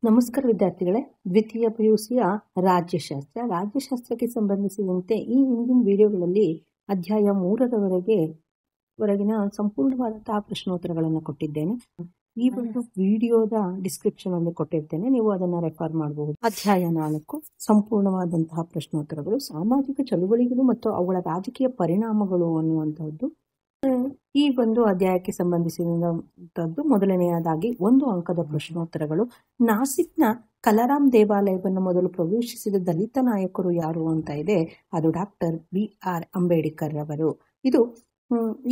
ನಮಸ್ಕಾರ ವಿದ್ಯಾರ್ಥಿಗಳೇ, ದ್ವಿತೀಯ ಪಿಯುಸಿಯ ರಾಜ್ಯಶಾಸ್ತ್ರಕ್ಕೆ ಸಂಬಂಧಿಸಿದಂತೆ ಈ ಹಿಂದಿನ ವಿಡಿಯೋಗಳಲ್ಲಿ ಅಧ್ಯಾಯ 3ರವರೆಗಿನ ಸಂಪೂರ್ಣವಾದಂತಹ ಪ್ರಶ್ನೋತ್ತರಗಳನ್ನು ಕೊಟ್ಟಿದ್ದೇನೆ. ಈ ಒಂದು ವಿಡಿಯೋದ ಡಿಸ್ಕ್ರಿಪ್ಷನ್ ಅಲ್ಲಿ ಕೊಟ್ಟಿರ್ತೇನೆ, ನೀವು ಅದನ್ನ ರೆಫರ್ ಮಾಡಬಹುದು. ಅಧ್ಯಾಯ 4 ಸಂಪೂರ್ಣವಾದಂತಹ ಪ್ರಶ್ನೋತ್ತರಗಳು, ಸಾಮಾಜಿಕ ಚಳುವಳಿಗಳು ಮತ್ತು ಅವುಗಳ ರಾಜಕೀಯ ಪರಿಣಾಮಗಳು ಅನ್ನುವಂತಹದ್ದು ಈ ಒಂದು ಅಧ್ಯಾಯಕ್ಕೆ ಸಂಬಂಧಿಸಿದಂತದ್ದು. ಮೊದಲನೆಯದಾಗಿ 1 ಅಂಕದ ಪ್ರಶ್ನೋತ್ತರಗಳು. ನಾಸಿಕ್ನ ಕಲಾರಾಮ್ ದೇವಾಲಯವನ್ನು ಮೊದಲು ಪ್ರವೇಶಿಸಿದ ದಲಿತ ನಾಯಕರು ಯಾರು ಅಂತ ಇದೆ. ಅದು ಡಾಕ್ಟರ್ BR ಅಂಬೇಡ್ಕರ್ ಅವರು. ಇದು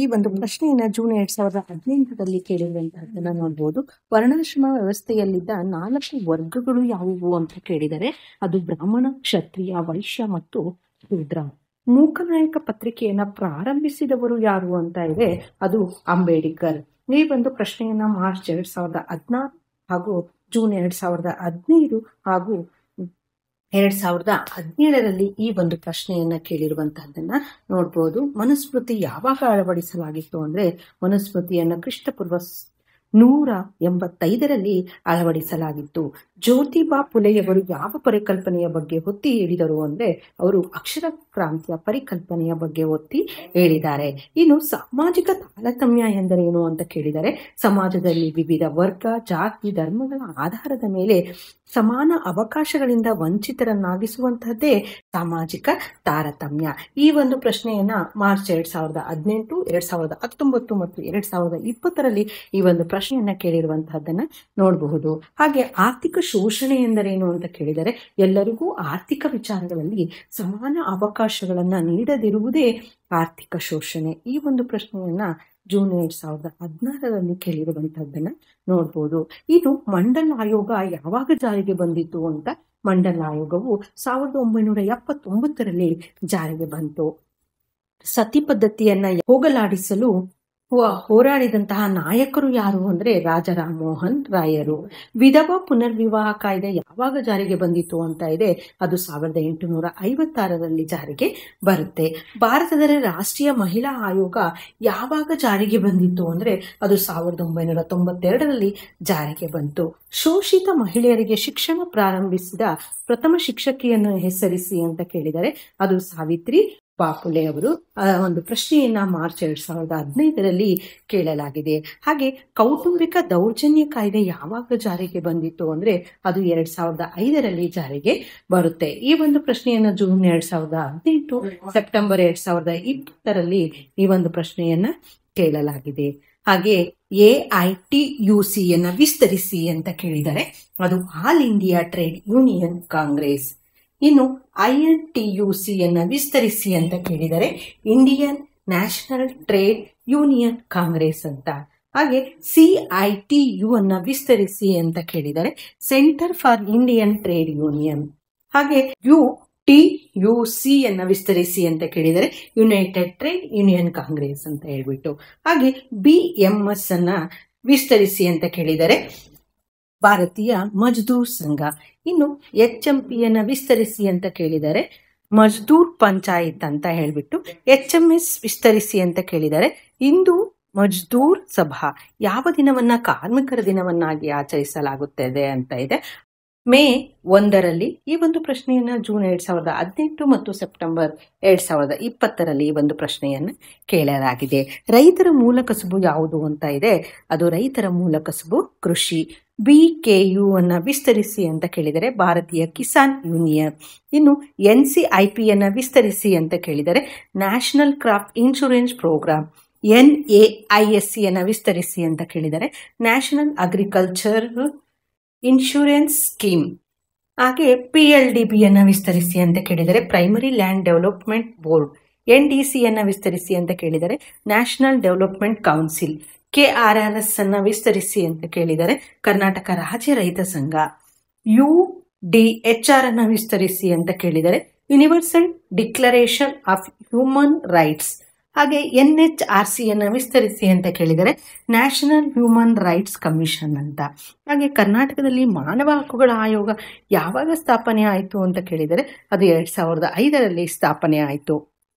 ಈ ಒಂದು ಪ್ರಶ್ನೆಯನ್ನ ಜೂನ್ 2018ರಲ್ಲಿ ಕೇಳಿರುವಂತಹದ್ದನ್ನ ನೋಡಬಹುದು. ವರ್ಣಾಶ್ರಮ ವ್ಯವಸ್ಥೆಯಲ್ಲಿದ್ದ 4 ವರ್ಗಗಳು ಯಾವುವು ಅಂತ ಕೇಳಿದರೆ ಅದು ಬ್ರಾಹ್ಮಣ, ಕ್ಷತ್ರಿಯ, ವೈಶ್ಯ ಮತ್ತು ಶೂದ್ರ. ಮೂಕನಾಯಕ ಪತ್ರಿಕೆಯನ್ನ ಪ್ರಾರಂಭಿಸಿದವರು ಯಾರು ಅಂತ ಇದೆ. ಅದು ಅಂಬೇಡ್ಕರ್. ಈ ಒಂದು ಪ್ರಶ್ನೆಯನ್ನ ಮಾರ್ಚ್ 2016 ಹಾಗೂ ಜೂನ್ 2015 ಹಾಗೂ 2017ರಲ್ಲಿ ಈ ಒಂದು ಪ್ರಶ್ನೆಯನ್ನ ಕೇಳಿರುವಂತಹದ್ದನ್ನ ನೋಡ್ಬೋದು. ಮನುಸ್ಮೃತಿ ಯಾವಾಗ ಅಳವಡಿಸಲಾಗಿತ್ತು ಅಂದ್ರೆ ಮನುಸ್ಮೃತಿಯನ್ನ ಕ್ರಿಸ್ತಪೂರ್ವ 185ರಲ್ಲಿ ಅಳವಡಿಸಲಾಗಿತ್ತು. ಜ್ಯೋತಿಬಾ ಫುಲೆಯವರು ಯಾವ ಪರಿಕಲ್ಪನೆಯ ಬಗ್ಗೆ ಒತ್ತಿ ಹೇಳಿದರು ಅಂದ್ರೆ ಅವರು ಅಕ್ಷರ ಕ್ರಾಂತಿಯ ಪರಿಕಲ್ಪನೆಯ ಬಗ್ಗೆ ಒತ್ತಿ ಹೇಳಿದ್ದಾರೆ. ಇನ್ನು ಸಾಮಾಜಿಕ ತಾರತಮ್ಯ ಎಂದರೇನು ಅಂತ ಕೇಳಿದರೆ ಸಮಾಜದಲ್ಲಿ ವಿವಿಧ ವರ್ಗ, ಜಾತಿ, ಧರ್ಮಗಳ ಆಧಾರದ ಮೇಲೆ ಸಮಾನ ಅವಕಾಶಗಳಿಂದ ವಂಚಿತರನ್ನಾಗಿಸುವಂತಹದ್ದೇ ಸಾಮಾಜಿಕ ತಾರತಮ್ಯ. ಈ ಒಂದು ಪ್ರಶ್ನೆಯನ್ನ ಮಾರ್ಚ್ 2018, 2019 ಮತ್ತು 2020ರಲ್ಲಿ ಈ ಒಂದು ಪ್ರಶ್ನೆಯನ್ನ ಕೇಳಿರುವಂತಹದ್ದನ್ನ ನೋಡಬಹುದು. ಹಾಗೆ ಆರ್ಥಿಕ ಶೋಷಣೆ ಎಂದರೇನು ಅಂತ ಕೇಳಿದರೆ ಎಲ್ಲರಿಗೂ ಆರ್ಥಿಕ ವಿಚಾರಗಳಲ್ಲಿ ಸಮಾನ ಅವಕಾಶಗಳನ್ನ ನೀಡದಿರುವುದೇ ಆರ್ಥಿಕ ಶೋಷಣೆ. ಈ ಒಂದು ಪ್ರಶ್ನೆಯನ್ನ ಜೂನ್ 2016ರಲ್ಲಿ ಕೇಳಿರುವಂತಹದ್ದನ್ನ ನೋಡ್ಬೋದು. ಇದು ಮಂಡಲ್ ಆಯೋಗ ಯಾವಾಗ ಜಾರಿಗೆ ಬಂದಿತ್ತು ಅಂತ. ಮಂಡಲ್ ಆಯೋಗವು 1979ರಲ್ಲಿ ಜಾರಿಗೆ ಬಂತು. ಸತಿ ಪದ್ಧತಿಯನ್ನ ಹೋಗಲಾಡಿಸಲು ಹೋರಾಡಿದಂತಹ ನಾಯಕರು ಯಾರು ಅಂದ್ರೆ ರಾಜಾ ರಾಮ್ ಮೋಹನ್ ರಾಯರು. ವಿಧವಾ ಪುನರ್ವಿವಾಹ ಕಾಯ್ದೆ ಯಾವಾಗ ಜಾರಿಗೆ ಬಂದಿತ್ತು ಅಂತ ಇದೆ. ಅದು 1856ರಲ್ಲಿ ಜಾರಿಗೆ ಬರುತ್ತೆ. ಭಾರತದಲ್ಲಿ ರಾಷ್ಟ್ರೀಯ ಮಹಿಳಾ ಆಯೋಗ ಯಾವಾಗ ಜಾರಿಗೆ ಬಂದಿತ್ತು ಅಂದ್ರೆ ಅದು 1992ರಲ್ಲಿ ಜಾರಿಗೆ ಬಂತು. ಶೋಷಿತ ಮಹಿಳೆಯರಿಗೆ ಶಿಕ್ಷಣ ಪ್ರಾರಂಭಿಸಿದ ಪ್ರಥಮ ಶಿಕ್ಷಕಿಯನ್ನು ಹೆಸರಿಸಿ ಅಂತ ಕೇಳಿದರೆ ಅದು ಸಾವಿತ್ರಿ ಬಾಪುಲೆ ಅವರು. ಒಂದು ಪ್ರಶ್ನೆಯನ್ನ ಮಾರ್ಚ್ 2015ರಲ್ಲಿ ಕೇಳಲಾಗಿದೆ. ಹಾಗೆ ಕೌಟುಂಬಿಕ ದೌರ್ಜನ್ಯ ಕಾಯ್ದೆ ಯಾವಾಗ ಜಾರಿಗೆ ಬಂದಿತ್ತು ಅಂದ್ರೆ ಅದು 2005ರಲ್ಲಿ ಜಾರಿಗೆ ಬರುತ್ತೆ. ಈ ಒಂದು ಪ್ರಶ್ನೆಯನ್ನ ಜೂನ್ 2018, ಸೆಪ್ಟೆಂಬರ್ 2020ರಲ್ಲಿ ಈ ಒಂದು ಪ್ರಶ್ನೆಯನ್ನ ಕೇಳಲಾಗಿದೆ. ಹಾಗೆ AITUCಯನ್ನ ವಿಸ್ತರಿಸಿ ಅಂತ ಕೇಳಿದರೆ ಅದು all India trade Union Congress. ಇನ್ನು INTUCಯನ್ನ ವಿಸ್ತರಿಸಿ ಅಂತ ಕೇಳಿದರೆ Indian National Trade Union Congress ಅಂತ. ಹಾಗೆ CITU ಅನ್ನ ವಿಸ್ತರಿಸಿ ಅಂತ ಕೇಳಿದರೆ centre for Indian trade union. ಹಾಗೆ UTUCಯನ್ನ ವಿಸ್ತರಿಸಿ ಅಂತ ಕೇಳಿದರೆ ಯುನೈಟೆಡ್ ಟ್ರೇಡ್ ಯೂನಿಯನ್ ಕಾಂಗ್ರೆಸ್ ಅಂತ ಹೇಳ್ಬಿಟ್ಟು. ಹಾಗೆ BMS ಅನ್ನ ವಿಸ್ತರಿಸಿ ಅಂತ ಕೇಳಿದರೆ ಭಾರತೀಯ ಮಜ್ದೂರ್ ಸಂಘ. ಇನ್ನು HMPಯನ್ನ ವಿಸ್ತರಿಸಿ ಅಂತ ಕೇಳಿದರೆ ಮಜ್ದೂರ್ ಪಂಚಾಯತ್ ಅಂತ ಹೇಳ್ಬಿಟ್ಟು. HMS ವಿಸ್ತರಿಸಿ ಅಂತ ಕೇಳಿದರೆ ಹಿಂದೂ ಮಜ್ದೂರ್ ಸಭಾ. ಯಾವ ದಿನವನ್ನ ಕಾರ್ಮಿಕರ ದಿನವನ್ನಾಗಿ ಆಚರಿಸಲಾಗುತ್ತದೆ ಅಂತ ಇದೆ. ಮೇ 1ರಲ್ಲಿ ಈ ಒಂದು ಪ್ರಶ್ನೆಯನ್ನ ಜೂನ್ 2018 ಮತ್ತು ಸೆಪ್ಟೆಂಬರ್ 2020ರಲ್ಲಿ ಈ ಒಂದು ಪ್ರಶ್ನೆಯನ್ನ ಕೇಳಲಾಗಿದೆ. ರೈತರ ಮೂಲ ಕಸುಬು ಯಾವುದು ಅಂತ ಇದೆ. ಅದು ರೈತರ ಮೂಲ ಕಸುಬು ಕೃಷಿ. BKU ಅನ್ನ ವಿಸ್ತರಿಸಿ ಅಂತ ಕೇಳಿದರೆ ಭಾರತೀಯ ಕಿಸಾನ್ ಯೂನಿಯನ್. ಇನ್ನು NCIPಯನ್ನ ವಿಸ್ತರಿಸಿ ಅಂತ ಕೇಳಿದರೆ ನ್ಯಾಷನಲ್ ಕ್ರಾಪ್ ಇನ್ಶೂರೆನ್ಸ್ ಪ್ರೋಗ್ರಾಮ್. NAISCಯನ್ನ ವಿಸ್ತರಿಸಿ ಅಂತ ಕೇಳಿದರೆ ನ್ಯಾಷನಲ್ ಅಗ್ರಿಕಲ್ಚರ್ ಇನ್ಶೂರೆನ್ಸ್ ಸ್ಕೀಮ್. ಹಾಗೆ PLDBಯನ್ನ ವಿಸ್ತರಿಸಿ ಅಂತ ಕೇಳಿದರೆ ಪ್ರೈಮರಿ ಲ್ಯಾಂಡ್ ಡೆವಲಪ್ಮೆಂಟ್ ಬೋರ್ಡ್. NDCಯನ್ನ ವಿಸ್ತರಿಸಿ ಅಂತ ಕೇಳಿದರೆ ನ್ಯಾಷನಲ್ ಡೆವಲಪ್ಮೆಂಟ್ ಕೌನ್ಸಿಲ್. KRRS ಅನ್ನ ವಿಸ್ತರಿಸಿ ಅಂತ ಕೇಳಿದರೆ ಕರ್ನಾಟಕ ರಾಜ್ಯ ರೈತ ಸಂಘ. UDHR ಅನ್ನ ವಿಸ್ತರಿಸಿ ಅಂತ ಕೇಳಿದರೆ universal declaration of human rights. ಹಾಗೆ NHRCಯನ್ನ ವಿಸ್ತರಿಸಿ ಅಂತ ಕೇಳಿದರೆ ನ್ಯಾಷನಲ್ ಹ್ಯೂಮನ್ ರೈಟ್ಸ್ ಕಮಿಷನ್ ಅಂತ. ಹಾಗೆ ಕರ್ನಾಟಕದಲ್ಲಿ ಮಾನವ ಹಕ್ಕುಗಳ ಆಯೋಗ ಯಾವಾಗ ಸ್ಥಾಪನೆ ಆಯಿತು ಅಂತ ಕೇಳಿದರೆ ಅದು 2005ರಲ್ಲಿ ಸ್ಥಾಪನೆ ಆಯಿತು.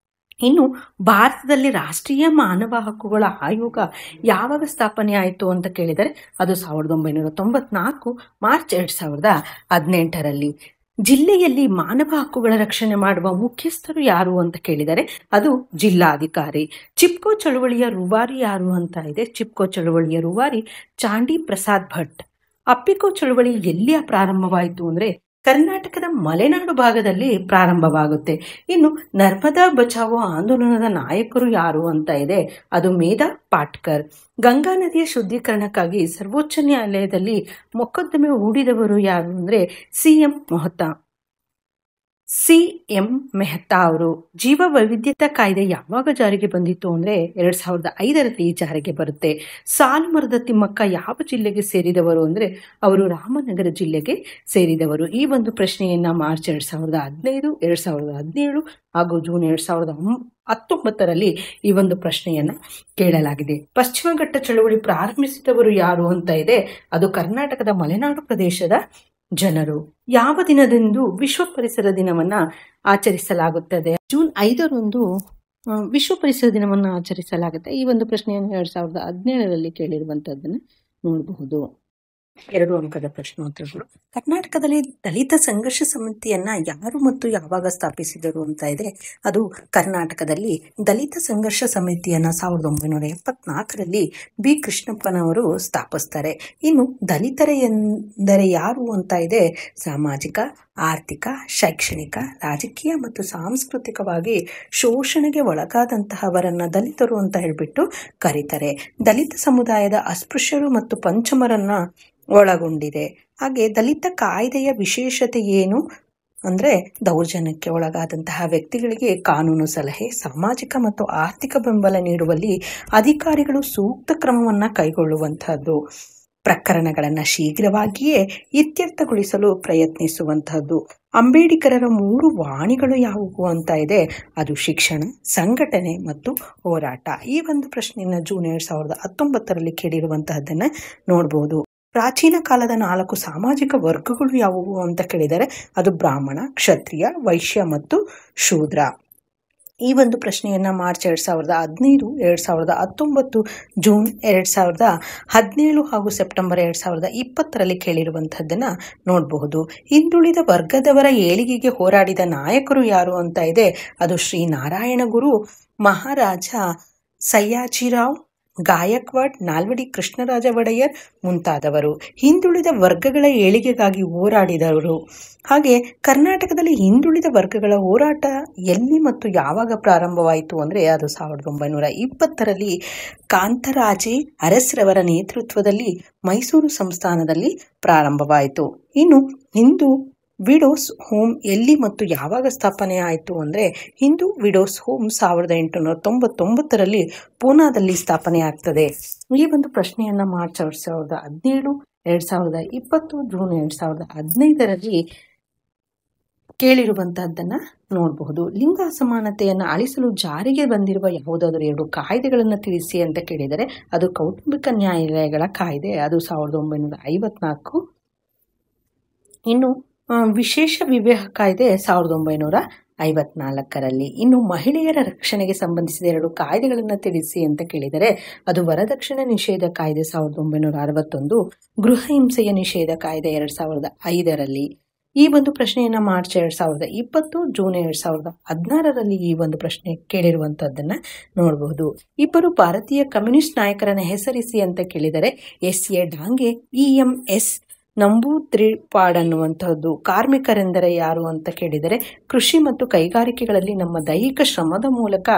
ಇನ್ನು ಭಾರತದಲ್ಲಿ ರಾಷ್ಟ್ರೀಯ ಮಾನವ ಹಕ್ಕುಗಳ ಆಯೋಗ ಯಾವಾಗ ಸ್ಥಾಪನೆ ಆಯಿತು ಅಂತ ಕೇಳಿದರೆ ಅದು 1994 ಮಾರ್ಚ್ 2018ರಲ್ಲಿ. ಜಿಲ್ಲೆಯಲ್ಲಿ ಮಾನವ ಹಕ್ಕುಗಳ ರಕ್ಷಣೆ ಮಾಡುವ ಮುಖ್ಯಸ್ಥರು ಯಾರು ಅಂತ ಕೇಳಿದರೆ ಅದು ಜಿಲ್ಲಾಧಿಕಾರಿ. ಚಿಪ್ಕೋ ಚಳುವಳಿಯ ರೂವಾರಿ ಯಾರು ಅಂತ ಇದೆ. ಚಿಪ್ಕೋ ಚಳುವಳಿಯ ರೂವಾರಿ ಚಾಂಡಿ ಪ್ರಸಾದ್ ಭಟ್. ಅಪ್ಪಿಕೋ ಚಳುವಳಿ ಎಲ್ಲಿ ಪ್ರಾರಂಭವಾಯಿತು ಅಂದರೆ ಕರ್ನಾಟಕದ ಮಲೆನಾಡು ಭಾಗದಲ್ಲಿ ಪ್ರಾರಂಭವಾಗುತ್ತೆ. ಇನ್ನು ನರ್ಮದಾ ಬಚಾವೋ ಆಂದೋಲನದ ನಾಯಕರು ಯಾರು ಅಂತ ಇದೆ ಅದು ಮೇಧಾ ಪಾಟ್ಕರ್. ಗಂಗಾ ನದಿಯ ಶುದ್ಧೀಕರಣಕ್ಕಾಗಿ ಸರ್ವೋಚ್ಚ ನ್ಯಾಯಾಲಯದಲ್ಲಿ ಮೊಕದ್ದಮೆ ಹೂಡಿದವರು ಯಾರು ಅಂದರೆ ಸಿ.ಎಂ. ಮೆಹ್ತಾ ಅವರು. ಜೀವ ವೈವಿಧ್ಯತಾ ಕಾಯ್ದೆ ಯಾವಾಗ ಜಾರಿಗೆ ಬಂದಿತ್ತು ಅಂದರೆ 2005ರಲ್ಲಿ ಜಾರಿಗೆ ಬರುತ್ತೆ. ಸಾಲು ಮರದ ತಿಮ್ಮಕ್ಕ ಯಾವ ಜಿಲ್ಲೆಗೆ ಸೇರಿದವರು ಅಂದರೆ ಅವರು ರಾಮನಗರ ಜಿಲ್ಲೆಗೆ ಸೇರಿದವರು. ಈ ಒಂದು ಪ್ರಶ್ನೆಯನ್ನ ಮಾರ್ಚ್ 2015, 2017 ಹಾಗೂ ಜೂನ್ 2019ರಲ್ಲಿ ಈ ಒಂದು ಪ್ರಶ್ನೆಯನ್ನ ಕೇಳಲಾಗಿದೆ. ಪಶ್ಚಿಮ ಘಟ್ಟ ಚಳವಳಿ ಪ್ರಾರಂಭಿಸಿದವರು ಯಾರು ಅಂತ ಇದೆ ಅದು ಕರ್ನಾಟಕದ ಮಲೆನಾಡು ಪ್ರದೇಶದ ಜನರು. ಯಾವ ದಿನದಂದು ವಿಶ್ವ ಪರಿಸರ ದಿನವನ್ನ ಆಚರಿಸಲಾಗುತ್ತದೆ? ಜೂನ್ 5ರಂದು ವಿಶ್ವ ಪರಿಸರ ದಿನವನ್ನು ಆಚರಿಸಲಾಗುತ್ತೆ. ಈ ಒಂದು ಪ್ರಶ್ನೆಯನ್ನು 2017ರಲ್ಲಿ ಕೇಳಿರುವಂತದ್ದನ್ನು ನೋಡಬಹುದು. 2 ಅಂಕದ ಪ್ರಶ್ನೋತ್ತರಗಳು. ಕರ್ನಾಟಕದಲ್ಲಿ ದಲಿತ ಸಂಘರ್ಷ ಸಮಿತಿಯನ್ನ ಯಾರು ಮತ್ತು ಯಾವಾಗ ಸ್ಥಾಪಿಸಿದರು ಅಂತ ಇದೆ ಅದು ಕರ್ನಾಟಕದಲ್ಲಿ ದಲಿತ ಸಂಘರ್ಷ ಸಮಿತಿಯನ್ನ 1974ರಲ್ಲಿ ಬಿ ಕೃಷ್ಣಪ್ಪನವರು ಸ್ಥಾಪಿಸ್ತಾರೆ. ಇನ್ನು ದಲಿತರೆ ಎಂದರೆ ಯಾರು ಅಂತ ಇದೆ ಸಾಮಾಜಿಕ, ಆರ್ಥಿಕ, ಶೈಕ್ಷಣಿಕ, ರಾಜಕೀಯ ಮತ್ತು ಸಾಂಸ್ಕೃತಿಕವಾಗಿ ಶೋಷಣೆಗೆ ಒಳಗಾದಂತಹವರನ್ನ ದಲಿತರು ಅಂತ ಹೇಳ್ಬಿಟ್ಟು ಕರೀತಾರೆ. ದಲಿತ ಸಮುದಾಯದ ಅಸ್ಪೃಶ್ಯರು ಮತ್ತು ಪಂಚಮರನ್ನ ಒಳಗೊಂಡಿದೆ. ಹಾಗೆ ದಲಿತ ಕಾಯ್ದೆಯ ವಿಶೇಷತೆ ಏನು ಅಂದ್ರೆ ದೌರ್ಜನ್ಯಕ್ಕೆ ಒಳಗಾದಂತಹ ವ್ಯಕ್ತಿಗಳಿಗೆ ಕಾನೂನು ಸಲಹೆ, ಸಾಮಾಜಿಕ ಮತ್ತು ಆರ್ಥಿಕ ಬೆಂಬಲ ನೀಡುವಲ್ಲಿ ಅಧಿಕಾರಿಗಳು ಸೂಕ್ತ ಕ್ರಮವನ್ನ ಕೈಗೊಳ್ಳುವಂತಹದ್ದು, ಪ್ರಕರಣಗಳನ್ನು ಶೀಘ್ರವಾಗಿಯೇ ಇತ್ಯರ್ಥಗೊಳಿಸಲು ಪ್ರಯತ್ನಿಸುವಂತಹದ್ದು. ಅಂಬೇಡ್ಕರರ 3 ವಾಣಿಗಳು ಯಾವುವು ಅಂತ ಇದೆ ಅದು ಶಿಕ್ಷಣ, ಸಂಘಟನೆ ಮತ್ತು ಹೋರಾಟ. ಈ ಒಂದು ಪ್ರಶ್ನೆಯನ್ನ ಜೂನ್ 2019ರಲ್ಲಿ ಕೇಳಿರುವಂತಹದ್ದನ್ನ ನೋಡಬಹುದು. ಪ್ರಾಚೀನ ಕಾಲದ 4 ಸಾಮಾಜಿಕ ವರ್ಗಗಳು ಯಾವುವು ಅಂತ ಕೇಳಿದರೆ ಅದು ಬ್ರಾಹ್ಮಣ, ಕ್ಷತ್ರಿಯ, ವೈಶ್ಯ ಮತ್ತು ಶೂದ್ರ. ಈ ಒಂದು ಪ್ರಶ್ನೆಯನ್ನ ಮಾರ್ಚ್ 2015, 2019, ಜೂನ್ 2017 ಹಾಗೂ ಸೆಪ್ಟೆಂಬರ್ 2020ರಲ್ಲಿ ಕೇಳಿರುವಂತಹದ್ದನ್ನ ನೋಡಬಹುದು. ಹಿಂದುಳಿದ ವರ್ಗದವರ ಏಳಿಗೆಗೆ ಹೋರಾಡಿದ ನಾಯಕರು ಯಾರು ಅಂತ ಇದೆ ಅದು ಶ್ರೀ ನಾರಾಯಣ ಗುರು, ಮಹಾರಾಜ ಸಯ್ಯಾಜಿರಾವ್ ಗಾಯಕ್ವಾಡ್, ನಾಲ್ವಡಿ ಕೃಷ್ಣರಾಜ ಒಡೆಯರ್ ಮುಂತಾದವರು ಹಿಂದುಳಿದ ವರ್ಗಗಳ ಏಳಿಗೆಗಾಗಿ ಹೋರಾಡಿದವರು. ಹಾಗೆ ಕರ್ನಾಟಕದಲ್ಲಿ ಹಿಂದುಳಿದ ವರ್ಗಗಳ ಹೋರಾಟ ಎಲ್ಲಿ ಮತ್ತು ಯಾವಾಗ ಪ್ರಾರಂಭವಾಯಿತು ಅಂದರೆ ಅದು 1920ರಲ್ಲಿ ಕಾಂತರಾಜೆ ಅರಸ್ರವರ ನೇತೃತ್ವದಲ್ಲಿ ಮೈಸೂರು ಸಂಸ್ಥಾನದಲ್ಲಿ ಪ್ರಾರಂಭವಾಯಿತು. ಇನ್ನು ಹಿಂದೂ ವಿಡೋಸ್ ಹೋಮ್ ಎಲ್ಲಿ ಮತ್ತು ಯಾವಾಗ ಸ್ಥಾಪನೆ ಆಯಿತು ಅಂದರೆ ಹಿಂದೂ ವಿಡೋಸ್ ಹೋಮ್ 1899ರಲ್ಲಿ ಪೂನಾದಲ್ಲಿ ಸ್ಥಾಪನೆ ಆಗ್ತದೆ. ಈ ಒಂದು ಪ್ರಶ್ನೆಯನ್ನ ಮಾರ್ಚ್ 2017, 2020, ಜೂನ್ 2015ರಲ್ಲಿ ಕೇಳಿರುವಂತಹದ್ದನ್ನ ನೋಡಬಹುದು. ಲಿಂಗ ಅಸಮಾನತೆಯನ್ನು ಅಳಿಸಲು ಜಾರಿಗೆ ಬಂದಿರುವ ಯಾವುದಾದರೂ 2 ಕಾಯ್ದೆಗಳನ್ನು ತಿಳಿಸಿ ಅಂತ ಕೇಳಿದರೆ ಅದು ಕೌಟುಂಬಿಕ ನ್ಯಾಯಾಲಯಗಳ ಕಾಯ್ದೆ, ಅದು 1954. ಇನ್ನು ವಿಶೇಷ ವಿವಾಹ ಕಾಯ್ದೆ 1954ರಲ್ಲಿ. ಇನ್ನು ಮಹಿಳೆಯರ ರಕ್ಷಣೆಗೆ ಸಂಬಂಧಿಸಿದ 2 ಕಾಯ್ದೆಗಳನ್ನು ತಿಳಿಸಿ ಅಂತ ಕೇಳಿದರೆ ಅದು ವರದಕ್ಷಿಣೆ ನಿಷೇಧ ಕಾಯ್ದೆ 1961, ಗೃಹ ಹಿಂಸೆಯ ನಿಷೇಧ ಕಾಯ್ದೆ 2005ರಲ್ಲಿ. ಈ ಒಂದು ಪ್ರಶ್ನೆಯನ್ನ ಮಾರ್ಚ್ 2020, ಜೂನ್ 2016ರಲ್ಲಿ ಈ ಒಂದು ಪ್ರಶ್ನೆ ಕೇಳಿರುವಂತಹದ್ದನ್ನ ನೋಡಬಹುದು. 2 ಭಾರತೀಯ ಕಮ್ಯುನಿಸ್ಟ್ ನಾಯಕರನ್ನ ಹೆಸರಿಸಿ ಅಂತ ಕೇಳಿದರೆ ಎಸ್.ಎ. ಡಾಂಗೆ, ಇ.ಎಂ.ಎಸ್. ನಂಬೂದ್ರಿಪಾಡ್ ಅನ್ನುವಂತಹದ್ದು. ಕಾರ್ಮಿಕರೆಂದರೆ ಯಾರು ಅಂತ ಕೇಳಿದರೆ ಕೃಷಿ ಮತ್ತು ಕೈಗಾರಿಕೆಗಳಲ್ಲಿ ನಮ್ಮ ದೈಹಿಕ ಶ್ರಮದ ಮೂಲಕ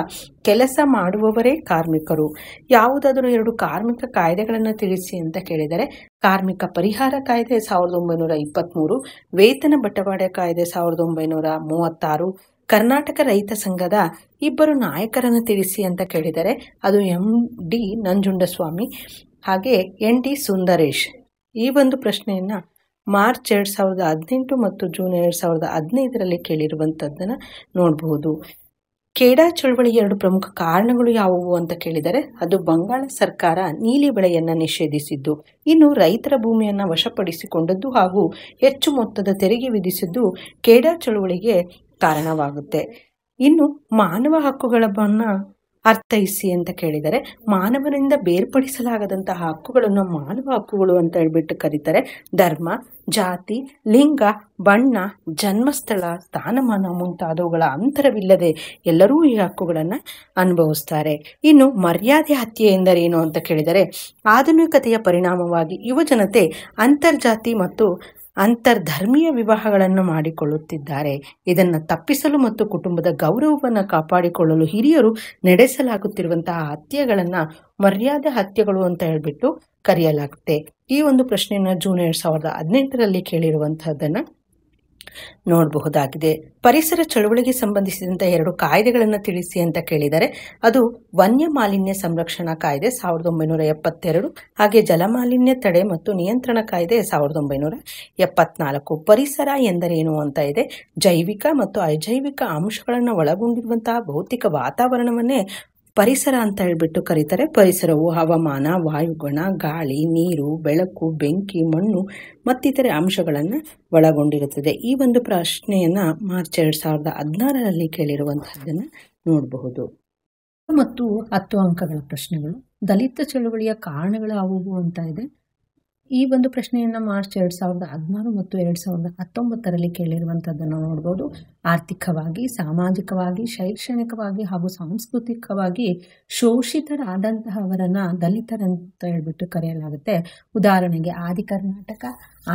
ಕೆಲಸ ಮಾಡುವವರೇ ಕಾರ್ಮಿಕರು. ಯಾವುದಾದರೂ 2 ಕಾರ್ಮಿಕ ಕಾಯ್ದೆಗಳನ್ನು ತಿಳಿಸಿ ಅಂತ ಕೇಳಿದರೆ ಕಾರ್ಮಿಕ ಪರಿಹಾರ ಕಾಯ್ದೆ 1923, ವೇತನ ಬಟವಾಡೆ ಕಾಯ್ದೆ 1936, ಕರ್ನಾಟಕ ರೈತ ಸಂಘದ 2 ನಾಯಕರನ್ನು ತಿಳಿಸಿ ಅಂತ ಕೇಳಿದರೆ ಅದು ಎಂ.ಡಿ. ನಂಜುಂಡಸ್ವಾಮಿ ಹಾಗೆ ಎನ್.ಡಿ. ಸುಂದರೇಶ್. ಈ ಒಂದು ಪ್ರಶ್ನೆಯನ್ನ ಮಾರ್ಚ್ 2018 ಮತ್ತು ಜೂನ್ 2015ರಲ್ಲಿ ಕೇಳಿರುವಂತದ್ದನ್ನ ನೋಡಬಹುದು. ಖೇಡಾ ಚಳವಳಿಯ 2 ಪ್ರಮುಖ ಕಾರಣಗಳು ಯಾವುವು ಅಂತ ಕೇಳಿದರೆ ಅದು ಬಂಗಾಳ ಸರ್ಕಾರ ನೀಲಿ ಬೆಳೆಯನ್ನ ನಿಷೇಧಿಸಿದ್ದು, ಇನ್ನು ರೈತರ ಭೂಮಿಯನ್ನ ವಶಪಡಿಸಿಕೊಂಡದ್ದು ಹಾಗೂ ಹೆಚ್ಚು ಮೊತ್ತದ ತೆರಿಗೆ ವಿಧಿಸಿದ್ದು ಖೇಡಾ ಚಳವಳಿಗೆ ಕಾರಣವಾಗುತ್ತೆ. ಇನ್ನು ಮಾನವ ಹಕ್ಕುಗಳನ್ನ ಅರ್ಥೈಸಿ ಅಂತ ಕೇಳಿದರೆ, ಮಾನವನಿಂದ ಬೇರ್ಪಡಿಸಲಾಗದಂತಹ ಹಕ್ಕುಗಳನ್ನು ಮಾನವ ಹಕ್ಕುಗಳು ಅಂತ ಹೇಳ್ಬಿಟ್ಟು ಕರೀತಾರೆ. ಧರ್ಮ, ಜಾತಿ, ಲಿಂಗ, ಬಣ್ಣ, ಜನ್ಮಸ್ಥಳ, ಸ್ಥಾನಮಾನ ಮುಂತಾದವುಗಳ ಅಂತರವಿಲ್ಲದೆ ಎಲ್ಲರೂ ಈ ಹಕ್ಕುಗಳನ್ನು ಅನುಭವಿಸ್ತಾರೆ. ಇನ್ನು ಮರ್ಯಾದೆ ಹತ್ಯೆ ಎಂದರೇನು ಅಂತ ಕೇಳಿದರೆ, ಆಧುನಿಕತೆಯ ಪರಿಣಾಮವಾಗಿ ಯುವಜನತೆ ಅಂತರ್ಜಾತಿ ಮತ್ತು ಅಂತರ್ಧರ್ಮೀಯ ವಿವಾಹಗಳನ್ನು ಮಾಡಿಕೊಳ್ಳುತ್ತಿದ್ದಾರೆ. ಇದನ್ನು ತಪ್ಪಿಸಲು ಮತ್ತು ಕುಟುಂಬದ ಗೌರವವನ್ನು ಕಾಪಾಡಿಕೊಳ್ಳಲು ಹಿರಿಯರು ನಡೆಸಲಾಗುತ್ತಿರುವಂತಹ ಹತ್ಯೆಗಳನ್ನು ಮರ್ಯಾದೆ ಹತ್ಯೆಗಳು ಅಂತ ಹೇಳ್ಬಿಟ್ಟು ಕರೆಯಲಾಗುತ್ತೆ. ಈ ಒಂದು ಪ್ರಶ್ನೆಯನ್ನು ಜೂನ್ 2018ರಲ್ಲಿ ಕೇಳಿರುವಂತಹದ್ದನ್ನು ನೋಡಬಹುದಾಗಿದೆ. ಪರಿಸರ ಚಳುವಳಿಗೆ ಸಂಬಂಧಿಸಿದಂತ 2 ಕಾಯ್ದೆಗಳನ್ನು ತಿಳಿಸಿ ಅಂತ ಕೇಳಿದರೆ, ಅದು ವನ್ಯ ಮಾಲಿನ್ಯ ಸಂರಕ್ಷಣಾ ಕಾಯ್ದೆ 1972 ಹಾಗೆ ಜಲಮಾಲಿನ್ಯ ತಡೆ ಮತ್ತು ನಿಯಂತ್ರಣ ಕಾಯ್ದೆ 1974. ಪರಿಸರ ಎಂದರೇನು ಅಂತ ಇದೆ, ಜೈವಿಕ ಮತ್ತು ಅಜೈವಿಕ ಅಂಶಗಳನ್ನು ಒಳಗೊಂಡಿರುವಂತಹ ಭೌತಿಕ ವಾತಾವರಣವನ್ನೇ ಪರಿಸರ ಅಂತ ಹೇಳ್ಬಿಟ್ಟು ಕರೀತಾರೆ. ಪರಿಸರವು ಹವಾಮಾನ, ವಾಯುಗುಣ, ಗಾಳಿ, ನೀರು, ಬೆಳಕು, ಬೆಂಕಿ, ಮಣ್ಣು ಮತ್ತಿತರೆ ಅಂಶಗಳನ್ನು ಒಳಗೊಂಡಿರುತ್ತದೆ. ಈ ಒಂದು ಪ್ರಶ್ನೆಯನ್ನ ಮಾರ್ಚ್ 2016ರಲ್ಲಿ ಕೇಳಿರುವಂತಹದ್ದನ್ನು ನೋಡಬಹುದು. ಮತ್ತು 10 ಅಂಕಗಳ ಪ್ರಶ್ನೆಗಳು. ದಲಿತ ಚಳುವಳಿಯ ಕಾರಣಗಳು ಯಾವುವು ಅಂತ ಇದೆ. ಈ ಒಂದು ಪ್ರಶ್ನೆಯನ್ನ ಮಾರ್ಚ್ 2016 ಮತ್ತು 2019ರಲ್ಲಿ ಕೇಳಿರುವಂತಹದ್ದನ್ನು ನೋಡಬಹುದು. ಆರ್ಥಿಕವಾಗಿ, ಸಾಮಾಜಿಕವಾಗಿ, ಶೈಕ್ಷಣಿಕವಾಗಿ ಹಾಗೂ ಸಾಂಸ್ಕೃತಿಕವಾಗಿ ಶೋಷಿತರಾದಂತಹವರನ್ನ ದಲಿತರಂತ ಹೇಳ್ಬಿಟ್ಟು ಕರೆಯಲಾಗುತ್ತೆ. ಉದಾಹರಣೆಗೆ ಆದಿ ಕರ್ನಾಟಕ,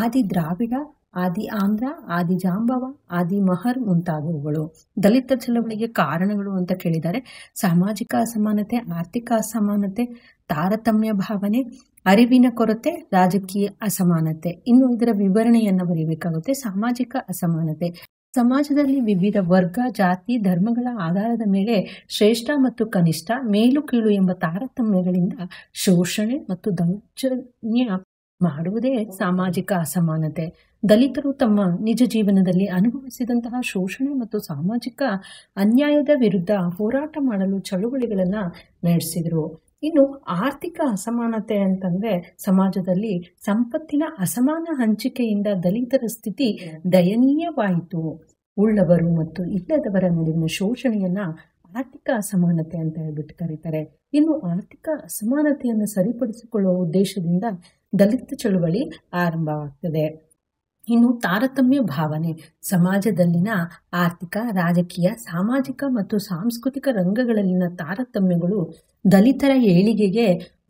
ಆದಿ ದ್ರಾವಿಡ, ಆದಿ ಆಂಧ್ರ, ಆದಿ ಜಾಂಬವ, ಆದಿ ಮಹರ್ ಮುಂತಾದವುಗಳು. ದಲಿತ ಚಳವಳಿಗೆ ಕಾರಣಗಳು ಅಂತ ಕೇಳಿದರೆ, ಸಾಮಾಜಿಕ ಅಸಮಾನತೆ, ಆರ್ಥಿಕ ಅಸಮಾನತೆ, ತಾರತಮ್ಯ ಭಾವನೆ, ಅರಿವಿನ ಕೊರತೆ, ರಾಜಕೀಯ ಅಸಮಾನತೆ. ಇನ್ನು ಇದರ ವಿವರಣೆಯನ್ನು ಬರೀಬೇಕಾಗುತ್ತೆ. ಸಾಮಾಜಿಕ ಅಸಮಾನತೆ, ಸಮಾಜದಲ್ಲಿ ವಿವಿಧ ವರ್ಗ, ಜಾತಿ, ಧರ್ಮಗಳ ಆಧಾರದ ಮೇಲೆ ಶ್ರೇಷ್ಠ ಮತ್ತು ಕನಿಷ್ಠ, ಮೇಲು ಕೀಳು ಎಂಬ ತಾರತಮ್ಯಗಳಿಂದ ಶೋಷಣೆ ಮತ್ತು ದೌರ್ಜನ್ಯ ಮಾಡುವುದೇ ಸಾಮಾಜಿಕ ಅಸಮಾನತೆ. ದಲಿತರು ತಮ್ಮ ನಿಜ ಜೀವನದಲ್ಲಿ ಅನುಭವಿಸಿದಂತಹ ಶೋಷಣೆ ಮತ್ತು ಸಾಮಾಜಿಕ ಅನ್ಯಾಯದ ವಿರುದ್ಧ ಹೋರಾಟ ಮಾಡಲು ಚಳುವಳಿಗಳನ್ನು ನಡೆಸಿದರು. ಇನ್ನು ಆರ್ಥಿಕ ಅಸಮಾನತೆ ಅಂತಂದ್ರೆ, ಸಮಾಜದಲ್ಲಿ ಸಂಪತ್ತಿನ ಅಸಮಾನ ಹಂಚಿಕೆಯಿಂದ ದಲಿತರ ಸ್ಥಿತಿ ದಯನೀಯವಾಯಿತು. ಉಳ್ಳವರು ಮತ್ತು ಇಲ್ಲದವರ ನಡುವಿನ ಶೋಷಣೆಯನ್ನ ಆರ್ಥಿಕ ಅಸಮಾನತೆ ಅಂತ ಹೇಳ್ಬಿಟ್ಟು ಕರೀತಾರೆ. ಇನ್ನು ಆರ್ಥಿಕ ಅಸಮಾನತೆಯನ್ನು ಸರಿಪಡಿಸಿಕೊಳ್ಳುವ ಉದ್ದೇಶದಿಂದ ದಲಿತ ಚಳುವಳಿ ಆರಂಭವಾಗ್ತದೆ. ಇನ್ನು ತಾರತಮ್ಯ ಭಾವನೆ, ಸಮಾಜದಲ್ಲಿನ ಆರ್ಥಿಕ, ರಾಜಕೀಯ, ಸಾಮಾಜಿಕ ಮತ್ತು ಸಾಂಸ್ಕೃತಿಕ ರಂಗಗಳಲ್ಲಿನ ತಾರತಮ್ಯಗಳು ದಲಿತರ ಏಳಿಗೆಗೆ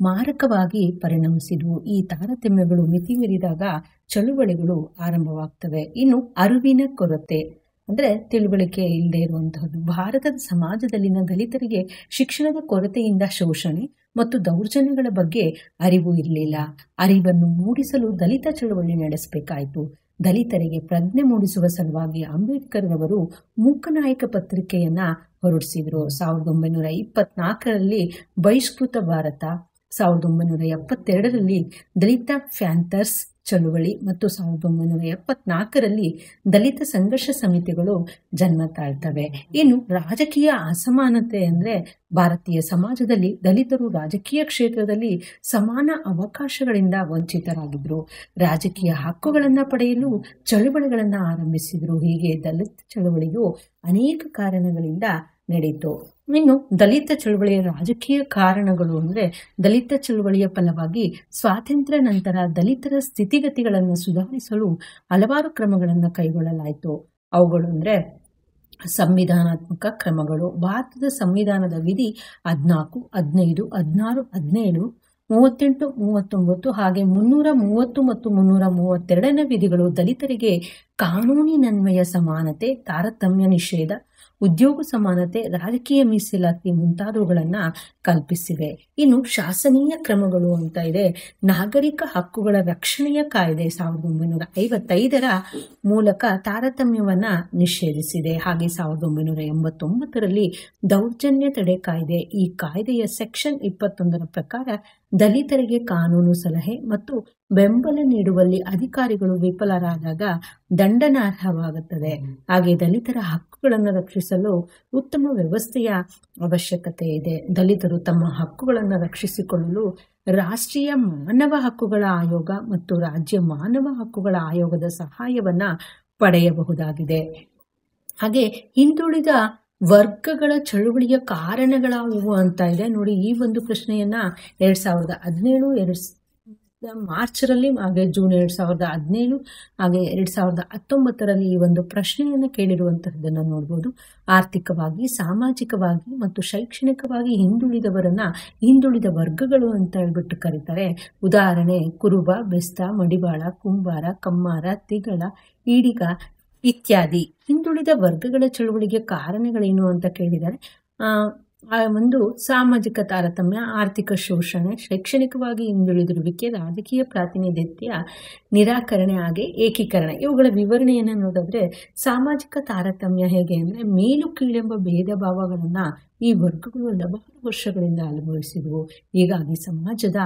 ಮಾರಕವಾಗಿ ಪರಿಣಮಿಸಿದವು. ಈ ತಾರತಮ್ಯಗಳು ಮಿತಿಮೀರಿದಾಗ ಚಳುವಳಿಗಳು ಆರಂಭವಾಗ್ತವೆ. ಇನ್ನು ಅರಿವಿನ ಕೊರತೆ ಅಂದ್ರೆ ತಿಳುವಳಿಕೆ ಇಲ್ಲದೆ ಇರುವಂತಹದ್ದು. ಭಾರತದ ಸಮಾಜದಲ್ಲಿನ ದಲಿತರಿಗೆ ಶಿಕ್ಷಣದ ಕೊರತೆಯಿಂದ ಶೋಷಣೆ ಮತ್ತು ದೌರ್ಜನ್ಯಗಳ ಬಗ್ಗೆ ಅರಿವು ಇರಲಿಲ್ಲ. ಅರಿವನ್ನು ಮೂಡಿಸಲು ದಲಿತ ಚಳುವಳಿ ನಡೆಸಬೇಕಾಯಿತು. ದಲಿತರಿಗೆ ಪ್ರಜ್ಞೆ ಮೂಡಿಸುವ ಸಲುವಾಗಿ ಅಂಬೇಡ್ಕರ್ ರವರು ಮೂಕನಾಯಕ ಪತ್ರಿಕೆಯನ್ನ ಹೊರಡಿಸಿದ್ರು. 1924ರಲ್ಲಿ ಬಹಿಷ್ಕೃತ ಭಾರತ, 1972ರಲ್ಲಿ ದಲಿತ ಪ್ಯಾಂಥರ್ಸ್ ಚಳುವಳಿ ಮತ್ತು 1974ರಲ್ಲಿ ದಲಿತ ಸಂಘರ್ಷ ಸಮಿತಿಗಳು ಜನ್ಮ ತಾಳ್ತವೆ. ಇನ್ನು ರಾಜಕೀಯ ಅಸಮಾನತೆ ಅಂದ್ರೆ, ಭಾರತೀಯ ಸಮಾಜದಲ್ಲಿ ದಲಿತರು ರಾಜಕೀಯ ಕ್ಷೇತ್ರದಲ್ಲಿ ಸಮಾನ ಅವಕಾಶಗಳಿಂದ ವಂಚಿತರಾಗಿದ್ರು. ರಾಜಕೀಯ ಹಕ್ಕುಗಳನ್ನು ಪಡೆಯಲು ಚಳುವಳಿಗಳನ್ನು ಆರಂಭಿಸಿದ್ರು. ಹೀಗೆ ದಲಿತ ಚಳುವಳಿಯು ಅನೇಕ ಕಾರಣಗಳಿಂದ ನಡೆಯಿತು. ಇನ್ನು ದಲಿತ ಚಳುವಳಿಯ ರಾಜಕೀಯ ಕಾರಣಗಳು ಅಂದ್ರೆ, ದಲಿತ ಚಳುವಳಿಯ ಫಲವಾಗಿ ಸ್ವಾತಂತ್ರ್ಯ ನಂತರ ದಲಿತರ ಸ್ಥಿತಿಗತಿಗಳನ್ನು ಸುಧಾರಿಸಲು ಹಲವಾರು ಕ್ರಮಗಳನ್ನು ಕೈಗೊಳ್ಳಲಾಯಿತು. ಅವುಗಳು ಅಂದ್ರೆ ಸಂವಿಧಾನಾತ್ಮಕ ಕ್ರಮಗಳು. ಭಾರತದ ಸಂವಿಧಾನದ ವಿಧಿ 14, 15, 16, 17, 38, 39 ಹಾಗೆ 330 ಮತ್ತು 332ನೇ ವಿಧಿಗಳು ದಲಿತರಿಗೆ ಕಾನೂನಿನನ್ವಯ ಸಮಾನತೆ, ತಾರತಮ್ಯ ನಿಷೇಧ, ಉದ್ಯೋಗ ಸಮಾನತೆ, ರಾಜಕೀಯ ಮೀಸಲಾತಿ ಮುಂತಾದವುಗಳನ್ನ ಕಲ್ಪಿಸಿವೆ. ಇನ್ನು ಶಾಸನೀಯ ಕ್ರಮಗಳು ಅಂತ ಇದೆ. ನಾಗರಿಕ ಹಕ್ಕುಗಳ ರಕ್ಷಣೆಯ ಕಾಯ್ದೆ 1955ರ ಮೂಲಕ ತಾರತಮ್ಯವನ್ನ ನಿಷೇಧಿಸಿದೆ. ಹಾಗೆ 1989ರಲ್ಲಿ ದೌರ್ಜನ್ಯ ತಡೆ ಕಾಯ್ದೆ. ಈ ಕಾಯ್ದೆಯ ಸೆಕ್ಷನ್ 21ರ ಪ್ರಕಾರ ದಲಿತರಿಗೆ ಕಾನೂನು ಸಲಹೆ ಮತ್ತು ಬೆಂಬಲ ನೀಡುವಲ್ಲಿ ಅಧಿಕಾರಿಗಳು ವಿಫಲರಾದಾಗ ದಂಡನಾರ್ಹವಾಗುತ್ತದೆ. ಹಾಗೆ ದಲಿತರ ಹಕ್ಕುಗಳನ್ನು ರಕ್ಷಿಸಲು ಉತ್ತಮ ವ್ಯವಸ್ಥೆಯ ಅವಶ್ಯಕತೆ ಇದೆ. ದಲಿತರು ತಮ್ಮ ಹಕ್ಕುಗಳನ್ನು ರಕ್ಷಿಸಿಕೊಳ್ಳಲು ರಾಷ್ಟ್ರೀಯ ಮಾನವ ಹಕ್ಕುಗಳ ಆಯೋಗ ಮತ್ತು ರಾಜ್ಯ ಮಾನವ ಹಕ್ಕುಗಳ ಆಯೋಗದ ಸಹಾಯವನ್ನ ಪಡೆಯಬಹುದಾಗಿದೆ. ಹಾಗೆ ಹಿಂದುಳಿದ ವರ್ಗಗಳ ಚಳುವಳಿಯ ಕಾರಣಗಳಾವುವು ಅಂತ ಇದೆ ನೋಡಿ. ಈ ಒಂದು ಪ್ರಶ್ನೆಯನ್ನ 2017 ಮಾರ್ಚ್ರಲ್ಲಿ, ಹಾಗೆ ಜೂನ್ 2017 ಹಾಗೆ 2019ರಲ್ಲಿ ಈ ಒಂದು ಪ್ರಶ್ನೆಯನ್ನು ಕೇಳಿರುವಂತಹದ್ದನ್ನು ನೋಡ್ಬೋದು. ಆರ್ಥಿಕವಾಗಿ, ಸಾಮಾಜಿಕವಾಗಿ ಮತ್ತು ಶೈಕ್ಷಣಿಕವಾಗಿ ಹಿಂದುಳಿದ ವರ್ಗಗಳು ಅಂತ ಹೇಳ್ಬಿಟ್ಟು ಕರೀತಾರೆ. ಉದಾಹರಣೆ ಕುರುಬ, ಬೆಸ್ತ, ಮಡಿವಾಳ, ಕುಂಬಾರ, ಕಮ್ಮಾರ, ತಿಗಳ, ಈಡಿಗ ಇತ್ಯಾದಿ. ಹಿಂದುಳಿದ ವರ್ಗಗಳ ಚಳುವಳಿಗೆ ಕಾರಣಗಳೇನು ಅಂತ ಕೇಳಿದರೆ ಒಂದು ಸಾಮಾಜಿಕ ತಾರತಮ್ಯ, ಆರ್ಥಿಕ ಶೋಷಣೆ, ಶೈಕ್ಷಣಿಕವಾಗಿ ಹಿಂದುಳಿದಿರುವಿಕೆ, ರಾಜಕೀಯ ಪ್ರಾತಿನಿಧ್ಯತೆಯ ನಿರಾಕರಣೆ, ಹಾಗೆ ಏಕೀಕರಣ. ಇವುಗಳ ವಿವರಣೆಯನ್ನು ನೋಡಿದ್ರೆ ಸಾಮಾಜಿಕ ತಾರತಮ್ಯ ಹೇಗೆ ಅಂದರೆ ಮೇಲು ಕೀಳೆಂಬ ಭೇದ ಭಾವಗಳನ್ನು ಈ ವರ್ಗಗಳು ಹಲವಾರು ವರ್ಷಗಳಿಂದ ಅನುಭವಿಸಿದವು. ಹೀಗಾಗಿ ಸಮಾಜದ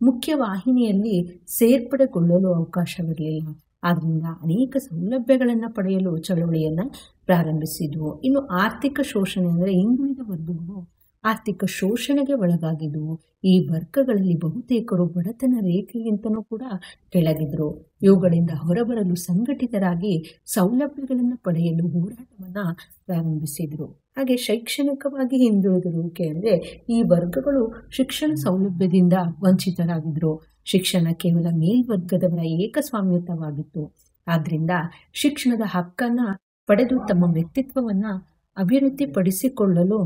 ಮುಖ್ಯ ವಾಹಿನಿಯಲ್ಲಿ ಸೇರ್ಪಡೆಗೊಳ್ಳಲು ಅವಕಾಶವಿರಲಿಲ್ಲ. ಆದ್ದರಿಂದ ಅನೇಕ ಸೌಲಭ್ಯಗಳನ್ನು ಪಡೆಯಲು ಚಳವಳಿಯನ್ನು ಪ್ರಾರಂಭಿಸಿದ್ವು. ಇನ್ನು ಆರ್ಥಿಕ ಶೋಷಣೆ ಅಂದರೆ ಹಿಂದುಳಿದ ವರ್ಗಗಳು ಆರ್ಥಿಕ ಶೋಷಣೆಗೆ ಒಳಗಾಗಿದ್ವು. ಈ ವರ್ಗಗಳಲ್ಲಿ ಬಹುತೇಕರು ಬಡತನ ರೇಖೆಗಿಂತನೂ ಕೂಡ ಕೆಳಗಿದ್ರು. ಇವುಗಳಿಂದ ಹೊರಬರಲು ಸಂಘಟಿತರಾಗಿ ಸೌಲಭ್ಯಗಳನ್ನು ಪಡೆಯಲು ಹೋರಾಟವನ್ನು ಪ್ರಾರಂಭಿಸಿದ್ರು. ಹಾಗೆ ಶೈಕ್ಷಣಿಕವಾಗಿ ಹಿಂದುಳಿದಿರುವಿಕೆ ಅಂದರೆ ಈ ವರ್ಗಗಳು ಶಿಕ್ಷಣ ಸೌಲಭ್ಯದಿಂದ ವಂಚಿತರಾಗಿದ್ರು. ಶಿಕ್ಷಣ ಕೇವಲ ಮೇಲ್ವರ್ಗದವರ ಏಕಸ್ವಾಮ್ಯತವಾಗಿತ್ತು. ಆದ್ದರಿಂದ ಶಿಕ್ಷಣದ ಹಕ್ಕನ್ನು ಪಡೆದು ತಮ್ಮ ವ್ಯಕ್ತಿತ್ವವನ್ನು ಅಭಿವೃದ್ಧಿಪಡಿಸಿಕೊಳ್ಳಲು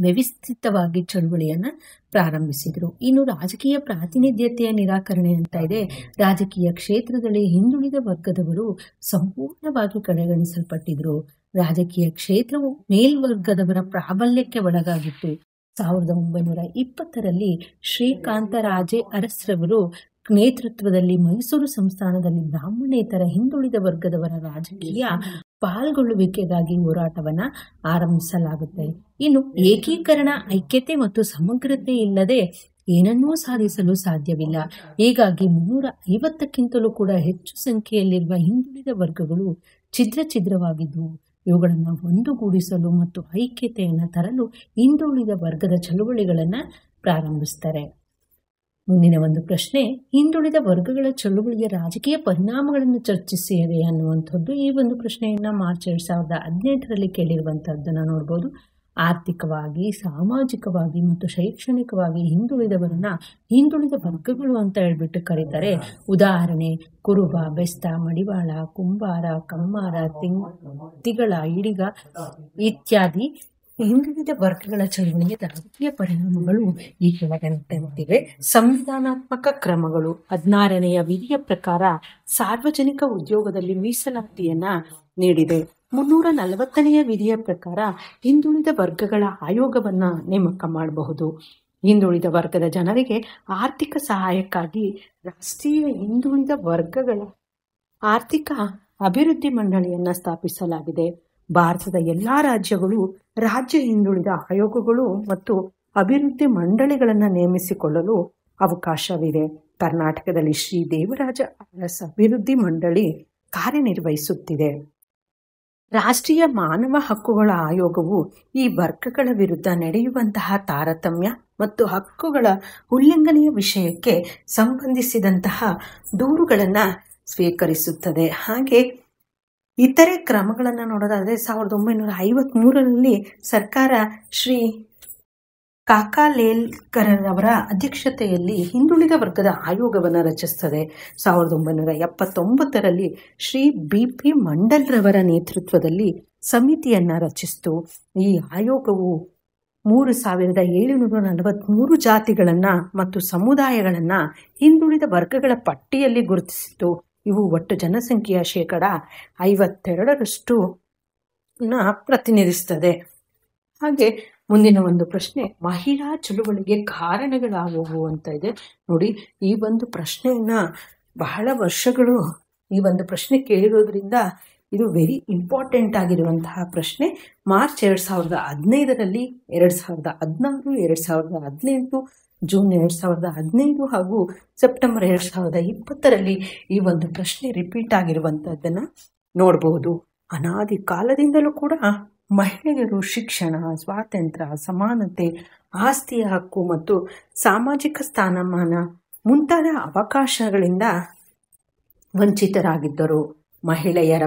ವ್ಯವಸ್ಥಿತವಾಗಿ ಚಳುವಳಿಯನ್ನು ಪ್ರಾರಂಭಿಸಿದರು. ಇನ್ನು ರಾಜಕೀಯ ಪ್ರಾತಿನಿಧ್ಯತೆಯ ನಿರಾಕರಣೆ ಅಂತ ಇದೆ. ರಾಜಕೀಯ ಕ್ಷೇತ್ರದಲ್ಲಿ ಹಿಂದುಳಿದ ವರ್ಗದವರು ಸಂಪೂರ್ಣವಾಗಿ ಕಡೆಗಣಿಸಲ್ಪಟ್ಟಿದ್ರು. ರಾಜಕೀಯ ಕ್ಷೇತ್ರವು ಮೇಲ್ವರ್ಗದವರ ಪ್ರಾಬಲ್ಯಕ್ಕೆ ಒಳಗಾಗಿತ್ತು. 1920ರಲ್ಲಿ ಶ್ರೀಕಾಂತರಾಜೆ ಅರಸ್ರವರು ನೇತೃತ್ವದಲ್ಲಿ ಮೈಸೂರು ಸಂಸ್ಥಾನದಲ್ಲಿ ಬ್ರಾಹ್ಮಣೇತರ ಹಿಂದುಳಿದ ವರ್ಗದವರ ರಾಜಕೀಯ ಪಾಲ್ಗೊಳ್ಳುವಿಕೆಗಾಗಿ ಹೋರಾಟವನ್ನು ಆರಂಭಿಸಲಾಗುತ್ತೆ. ಇನ್ನು ಏಕೀಕರಣ, ಐಕ್ಯತೆ ಮತ್ತು ಸಮಗ್ರತೆ ಇಲ್ಲದೆ ಏನನ್ನೂ ಸಾಧಿಸಲು ಸಾಧ್ಯವಿಲ್ಲ. ಹೀಗಾಗಿ 350ಕ್ಕಿಂತಲೂ ಕೂಡ ಹೆಚ್ಚು ಸಂಖ್ಯೆಯಲ್ಲಿರುವ ಹಿಂದುಳಿದ ವರ್ಗಗಳು ಛಿದ್ರವಾಗಿದ್ದವು. ಇವುಗಳನ್ನು ಒಂದುಗೂಡಿಸಲು ಮತ್ತು ಐಕ್ಯತೆಯನ್ನು ತರಲು ಹಿಂದುಳಿದ ವರ್ಗದ ಚಳುವಳಿಗಳನ್ನು ಪ್ರಾರಂಭಿಸ್ತಾರೆ. ಮುಂದಿನ ಒಂದು ಪ್ರಶ್ನೆ, ಹಿಂದುಳಿದ ವರ್ಗಗಳ ಚಳುವಳಿಯ ರಾಜಕೀಯ ಪರಿಣಾಮಗಳನ್ನು ಚರ್ಚಿಸಿದೆ ಅನ್ನುವಂಥದ್ದು. ಈ ಒಂದು ಪ್ರಶ್ನೆಯನ್ನು ಮಾರ್ಚ್ 2018ರಲ್ಲಿ ಕೇಳಿರುವಂತಹದ್ದನ್ನು ನೋಡ್ಬೋದು. ಆರ್ಥಿಕವಾಗಿ, ಸಾಮಾಜಿಕವಾಗಿ ಮತ್ತು ಶೈಕ್ಷಣಿಕವಾಗಿ ಹಿಂದುಳಿದ ವರ್ಗಗಳು ಅಂತ ಹೇಳ್ಬಿಟ್ಟು ಕರೀತಾರೆ. ಉದಾಹರಣೆ ಕುರುಬ, ಬೆಸ್ತ, ಮಡಿವಾಳ, ಕುಂಬಾರ, ಕಮ್ಮಾರ, ತಿಗಳ, ಈಡಿಗ ಇತ್ಯಾದಿ. ಹಿಂದುಳಿದ ವರ್ಗಗಳ ಚಳುವಳಿಯ ರಾಜಕೀಯ ಪರಿಣಾಮಗಳು ಈ ಕೆಳಗಂತಿವೆ. ಸಂವಿಧಾನಾತ್ಮಕ ಕ್ರಮಗಳು. 16ನೇ ವಿಧಿಯ ಪ್ರಕಾರ ಸಾರ್ವಜನಿಕ ಉದ್ಯೋಗದಲ್ಲಿ ಮೀಸಲಾತಿಯನ್ನ ನೀಡಿದೆ. 340ನೇ ವಿಧಿಯ ಪ್ರಕಾರ ಹಿಂದುಳಿದ ವರ್ಗಗಳ ಆಯೋಗವನ್ನ ನೇಮಕ ಮಾಡಬಹುದು. ಹಿಂದುಳಿದ ವರ್ಗದ ಜನರಿಗೆ ಆರ್ಥಿಕ ಸಹಾಯಕ್ಕಾಗಿ ರಾಷ್ಟ್ರೀಯ ಹಿಂದುಳಿದ ವರ್ಗಗಳ ಆರ್ಥಿಕ ಅಭಿವೃದ್ಧಿ ಮಂಡಳಿಯನ್ನ ಸ್ಥಾಪಿಸಲಾಗಿದೆ. ಭಾರತದ ಎಲ್ಲಾ ರಾಜ್ಯಗಳು ರಾಜ್ಯ ಹಿಂದುಳಿದ ಆಯೋಗಗಳು ಮತ್ತು ಅಭಿವೃದ್ಧಿ ಮಂಡಳಿಗಳನ್ನು ನೇಮಿಸಿಕೊಳ್ಳಲು ಅವಕಾಶವಿದೆ. ಕರ್ನಾಟಕದಲ್ಲಿ ಶ್ರೀ ದೇವರಾಜ ಅರಸ್ ಅಭಿವೃದ್ಧಿ ಮಂಡಳಿ ಕಾರ್ಯನಿರ್ವಹಿಸುತ್ತಿದೆ. ರಾಷ್ಟ್ರೀಯ ಮಾನವ ಹಕ್ಕುಗಳ ಆಯೋಗವು ಈ ವರ್ಗಗಳ ವಿರುದ್ಧ ನಡೆಯುವಂತಹ ತಾರತಮ್ಯ ಮತ್ತು ಹಕ್ಕುಗಳ ಉಲ್ಲಂಘನೆಯ ವಿಷಯಕ್ಕೆ ಸಂಬಂಧಿಸಿದಂತಹ ದೂರುಗಳನ್ನು ಸ್ವೀಕರಿಸುತ್ತದೆ. ಹಾಗೆ ಇತರೆ ಕ್ರಮಗಳನ್ನು ನೋಡೋದಾದರೆ 1953ರಲ್ಲಿ ಸರ್ಕಾರ ಶ್ರೀ ಕಾಕಾಲೇಲ್ಕರವರ ಅಧ್ಯಕ್ಷತೆಯಲ್ಲಿ ಹಿಂದುಳಿದ ವರ್ಗದ ಆಯೋಗವನ್ನು ರಚಿಸುತ್ತದೆ. 1979ರಲ್ಲಿ ಶ್ರೀ BP ಮಂಡಲ್ರವರ ನೇತೃತ್ವದಲ್ಲಿ ಸಮಿತಿಯನ್ನು ರಚಿಸಿತು. ಈ ಆಯೋಗವು 3743 ಜಾತಿಗಳನ್ನು ಮತ್ತು ಸಮುದಾಯಗಳನ್ನು ಹಿಂದುಳಿದ ವರ್ಗಗಳ ಪಟ್ಟಿಯಲ್ಲಿ ಗುರುತಿಸಿತು. ಇವು ಒಟ್ಟು ಜನಸಂಖ್ಯೆಯ 52% ಪ್ರತಿನಿಧಿಸುತ್ತದೆ. ಹಾಗೆ ಮುಂದಿನ ಒಂದು ಪ್ರಶ್ನೆ, ಮಹಿಳಾ ಚಳುವಳಿಗೆ ಕಾರಣಗಳಾಗುವು ಅಂತ ಇದೆ ನೋಡಿ. ಈ ಒಂದು ಪ್ರಶ್ನೆಯನ್ನ ಬಹಳ ವರ್ಷಗಳು ಈ ಒಂದು ಪ್ರಶ್ನೆ ಕೇಳಿರೋದ್ರಿಂದ ಇದು ವೆರಿ ಇಂಪಾರ್ಟೆಂಟ್ ಆಗಿರುವಂತಹ ಪ್ರಶ್ನೆ. ಮಾರ್ಚ್ 2015ರಲ್ಲಿ 2016, 2018, ಜೂನ್ 2015 ಹಾಗೂ ಸೆಪ್ಟೆಂಬರ್ 2020ರಲ್ಲಿ ಈ ಒಂದು ಪ್ರಶ್ನೆ ರಿಪೀಟ್ ಆಗಿರುವಂತಹದ್ದನ್ನು ನೋಡಬಹುದು. ಅನಾದಿ ಕಾಲದಿಂದಲೂ ಕೂಡ ಮಹಿಳೆಯರು ಶಿಕ್ಷಣ, ಸ್ವಾತಂತ್ರ್ಯ, ಸಮಾನತೆ, ಆಸ್ತಿಯ ಹಕ್ಕು ಮತ್ತು ಸಾಮಾಜಿಕ ಸ್ಥಾನಮಾನ ಮುಂತಾದ ಅವಕಾಶಗಳಿಂದ ವಂಚಿತರಾಗಿದ್ದರು. ಮಹಿಳೆಯರ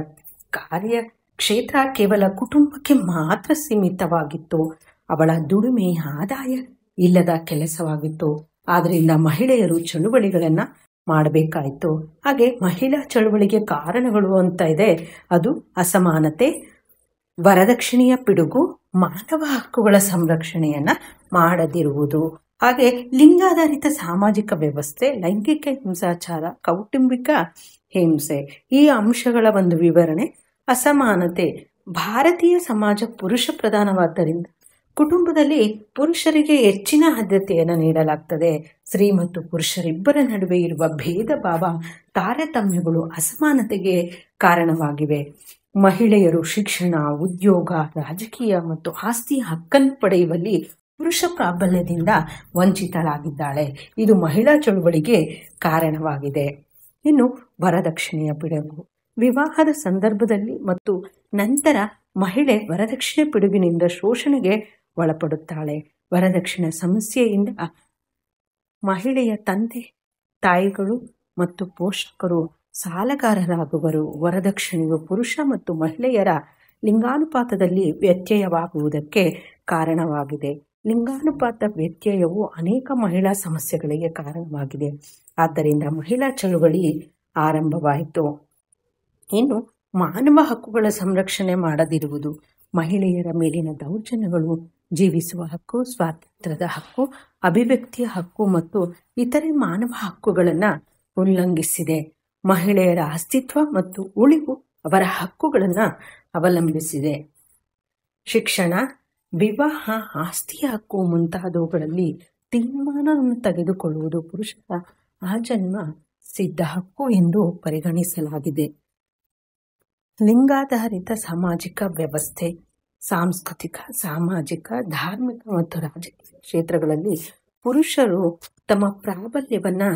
ಕ್ಷೇತ್ರ ಕೇವಲ ಕುಟುಂಬಕ್ಕೆ ಮಾತ್ರ ಸೀಮಿತವಾಗಿತ್ತು. ಅವಳ ದುಡಿಮೆ ಆದಾಯ ಇಲ್ಲದ ಕೆಲಸವಾಗಿತ್ತು. ಆದ್ದರಿಂದ ಮಹಿಳೆಯರು ಚಳುವಳಿಗಳನ್ನ ಮಾಡಬೇಕಾಯಿತು. ಹಾಗೆ ಮಹಿಳಾ ಚಳುವಳಿಗೆ ಕಾರಣಗಳು ಅಂತ ಇದೆ. ಅದು ಅಸಮಾನತೆ, ವರದಕ್ಷಿಣೆಯ ಪಿಡುಗು, ಮಾನವ ಹಕ್ಕುಗಳ ಸಂರಕ್ಷಣೆಯನ್ನ ಮಾಡದಿರುವುದು, ಹಾಗೆ ಲಿಂಗಾಧಾರಿತ ಸಾಮಾಜಿಕ ವ್ಯವಸ್ಥೆ, ಲೈಂಗಿಕ ಹಿಂಸಾಚಾರ, ಕೌಟುಂಬಿಕ ಹಿಂಸೆ, ಈ ಅಂಶಗಳ ಒಂದು ವಿವರಣೆ. ಅಸಮಾನತೆ. ಭಾರತೀಯ ಸಮಾಜ ಪುರುಷ ಪ್ರಧಾನವಾದ್ದರಿಂದ ಕುಟುಂಬದಲ್ಲಿ ಪುರುಷರಿಗೆ ಹೆಚ್ಚಿನ ಆದ್ಯತೆಯನ್ನು ನೀಡಲಾಗ್ತದೆ. ಸ್ತ್ರೀ ಮತ್ತು ಪುರುಷರಿಬ್ಬರ ನಡುವೆ ಇರುವ ಭೇದ ಭಾವ, ತಾರತಮ್ಯಗಳು ಅಸಮಾನತೆಗೆ ಕಾರಣವಾಗಿವೆ. ಮಹಿಳೆಯರು ಶಿಕ್ಷಣ, ಉದ್ಯೋಗ, ರಾಜಕೀಯ ಮತ್ತು ಆಸ್ತಿಯ ಹಕ್ಕನ್ನು ಪಡೆಯುವಲ್ಲಿ ಪುರುಷ ಪ್ರಾಬಲ್ಯದಿಂದ ವಂಚಿತಳಾಗಿದ್ದಾಳೆ. ಇದು ಮಹಿಳಾ ಚಳುವಳಿಗೆ ಕಾರಣವಾಗಿದೆ. ಇನ್ನು ವರದಕ್ಷಿಣೆಯ ಪಿಡುಗು. ವಿವಾಹದ ಸಂದರ್ಭದಲ್ಲಿ ಮತ್ತು ನಂತರ ಮಹಿಳೆ ವರದಕ್ಷಿಣೆ ಪಿಡುಗಿನಿಂದ ಶೋಷಣೆಗೆ ಒಳಪಡುತ್ತಾಳೆ. ವರದಕ್ಷಿಣೆ ಸಮಸ್ಯೆಯಿಂದ ಮಹಿಳೆಯ ತಂದೆ ತಾಯಿಗಳು ಮತ್ತು ಪೋಷಕರು ಸಾಲಗಾರರಾಗುವರು. ವರದಕ್ಷಿಣೆಯು ಪುರುಷ ಮತ್ತು ಮಹಿಳೆಯರ ಲಿಂಗಾನುಪಾತದಲ್ಲಿ ವ್ಯತ್ಯಯವಾಗುವುದಕ್ಕೆ ಕಾರಣವಾಗಿದೆ. ಲಿಂಗಾನುಪಾತ ವ್ಯತ್ಯಯವು ಅನೇಕ ಮಹಿಳಾ ಸಮಸ್ಯೆಗಳಿಗೆ ಕಾರಣವಾಗಿದೆ. ಆದ್ದರಿಂದ ಮಹಿಳಾ ಚಳುವಳಿ ಆರಂಭವಾಯಿತು. ಇನ್ನು ಮಾನವ ಹಕ್ಕುಗಳ ಸಂರಕ್ಷಣೆ ಮಾಡದಿರುವುದು. ಮಹಿಳೆಯರ ಮೇಲಿನ ದೌರ್ಜನ್ಯಗಳು ಜೀವಿಸುವ ಹಕ್ಕು, ಸ್ವಾತಂತ್ರ್ಯದ ಹಕ್ಕು, ಅಭಿವ್ಯಕ್ತಿಯ ಹಕ್ಕು ಮತ್ತು ಇತರೆ ಮಾನವ ಹಕ್ಕುಗಳನ್ನು ಉಲ್ಲಂಘಿಸಿದೆ. ಮಹಿಳೆಯರ ಅಸ್ತಿತ್ವ ಮತ್ತು ಉಳಿವು ಅವರ ಹಕ್ಕುಗಳನ್ನು ಅವಲಂಬಿಸಿದೆ. ಶಿಕ್ಷಣ, ವಿವಾಹ, ಆಸ್ತಿಯ ಹಕ್ಕು ಮುಂತಾದವುಗಳಲ್ಲಿ ತೀರ್ಮಾನವನ್ನು ತೆಗೆದುಕೊಳ್ಳುವುದು ಪುರುಷರ ಆಜನ್ಮ ಸಿದ್ಧ ಹಕ್ಕು ಎಂದು ಪರಿಗಣಿಸಲಾಗಿದೆ. ಲಿಂಗಾಧಾರಿತ ಸಾಮಾಜಿಕ ವ್ಯವಸ್ಥೆ. ಸಾಂಸ್ಕೃತಿಕ, ಸಾಮಾಜಿಕ, ಧಾರ್ಮಿಕ ಮತ್ತು ರಾಜಕೀಯ ಕ್ಷೇತ್ರಗಳಲ್ಲಿ ಪುರುಷರು ತಮ್ಮ ಪ್ರಾಬಲ್ಯವನ್ನು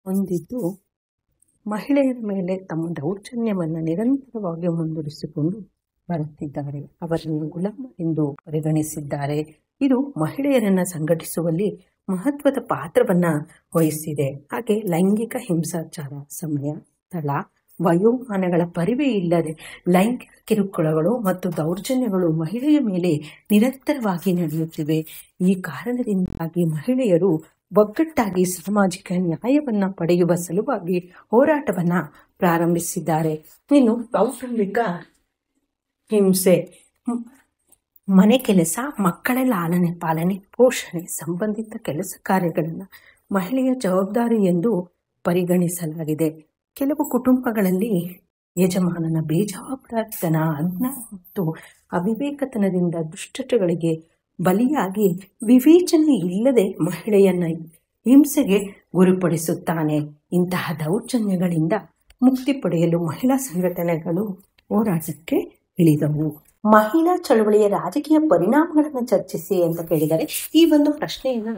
ಹೊಂದಿದ್ದು ಮಹಿಳೆಯರ ಮೇಲೆ ತಮ್ಮ ದೌರ್ಜನ್ಯವನ್ನು ನಿರಂತರವಾಗಿ ಮುಂದುವರಿಸಿಕೊಂಡು ಬರುತ್ತಿದ್ದಾರೆ. ಅವರನ್ನು ಗುಲಾಮ ಎಂದು ಪರಿಗಣಿಸಿದ್ದಾರೆ. ಇದು ಮಹಿಳೆಯರನ್ನು ಸಂಘಟಿಸುವಲ್ಲಿ ಮಹತ್ವದ ಪಾತ್ರವನ್ನು ವಹಿಸಿದೆ. ಹಾಗೆ ಲೈಂಗಿಕ ಹಿಂಸಾಚಾರ. ಸಮಯ, ಸ್ಥಳ, ವಯೋಮಾನಗಳ ಪರಿವೆ ಇಲ್ಲದೆ ಲೈಂಗಿಕ ಕಿರುಕುಳಗಳು ಮತ್ತು ದೌರ್ಜನ್ಯಗಳು ಮಹಿಳೆಯ ಮೇಲೆ ನಿರಂತರವಾಗಿ ನಡೆಯುತ್ತಿವೆ. ಈ ಕಾರಣದಿಂದಾಗಿ ಮಹಿಳೆಯರು ಒಗ್ಗಟ್ಟಾಗಿ ಸಾಮಾಜಿಕ ನ್ಯಾಯವನ್ನು ಪಡೆಯುವ ಸಲುವಾಗಿ ಹೋರಾಟವನ್ನು ಪ್ರಾರಂಭಿಸಿದ್ದಾರೆ. ಇನ್ನು ಕೌಟುಂಬಿಕ ಹಿಂಸೆ. ಮನೆ ಕೆಲಸ, ಮಕ್ಕಳ ಲಾಲನೆ ಪಾಲನೆ, ಪೋಷಣೆ ಸಂಬಂಧಿತ ಕೆಲಸ ಕಾರ್ಯಗಳನ್ನು ಮಹಿಳೆಯ ಜವಾಬ್ದಾರಿ ಎಂದು ಪರಿಗಣಿಸಲಾಗಿದೆ. ಕೆಲವು ಕುಟುಂಬಗಳಲ್ಲಿ ಯಜಮಾನನ ಬೇಜವಾಬ್ದಾರಿತನ, ಅಜ್ಞಾನ ಮತ್ತು ಅವಿವೇಕತನದಿಂದ ದುಷ್ಟತೆಗಳಿಗೆ ಬಲಿಯಾಗಿ ವಿವೇಚನೆ ಇಲ್ಲದೆ ಮಹಿಳೆಯನ್ನ ಹಿಂಸೆಗೆ ಗುರಿಪಡಿಸುತ್ತಾನೆ. ಇಂತಹ ದೌರ್ಜನ್ಯಗಳಿಂದ ಮುಕ್ತಿ ಪಡೆಯಲು ಮಹಿಳಾ ಸಂಘಟನೆಗಳು ಹೋರಾಟಕ್ಕೆ ಇಳಿದವು. ಮಹಿಳಾ ಚಳವಳಿಯ ರಾಜಕೀಯ ಪರಿಣಾಮಗಳನ್ನು ಚರ್ಚಿಸಿ ಅಂತ ಕೇಳಿದರೆ, ಈ ಒಂದು ಪ್ರಶ್ನೆಯನ್ನು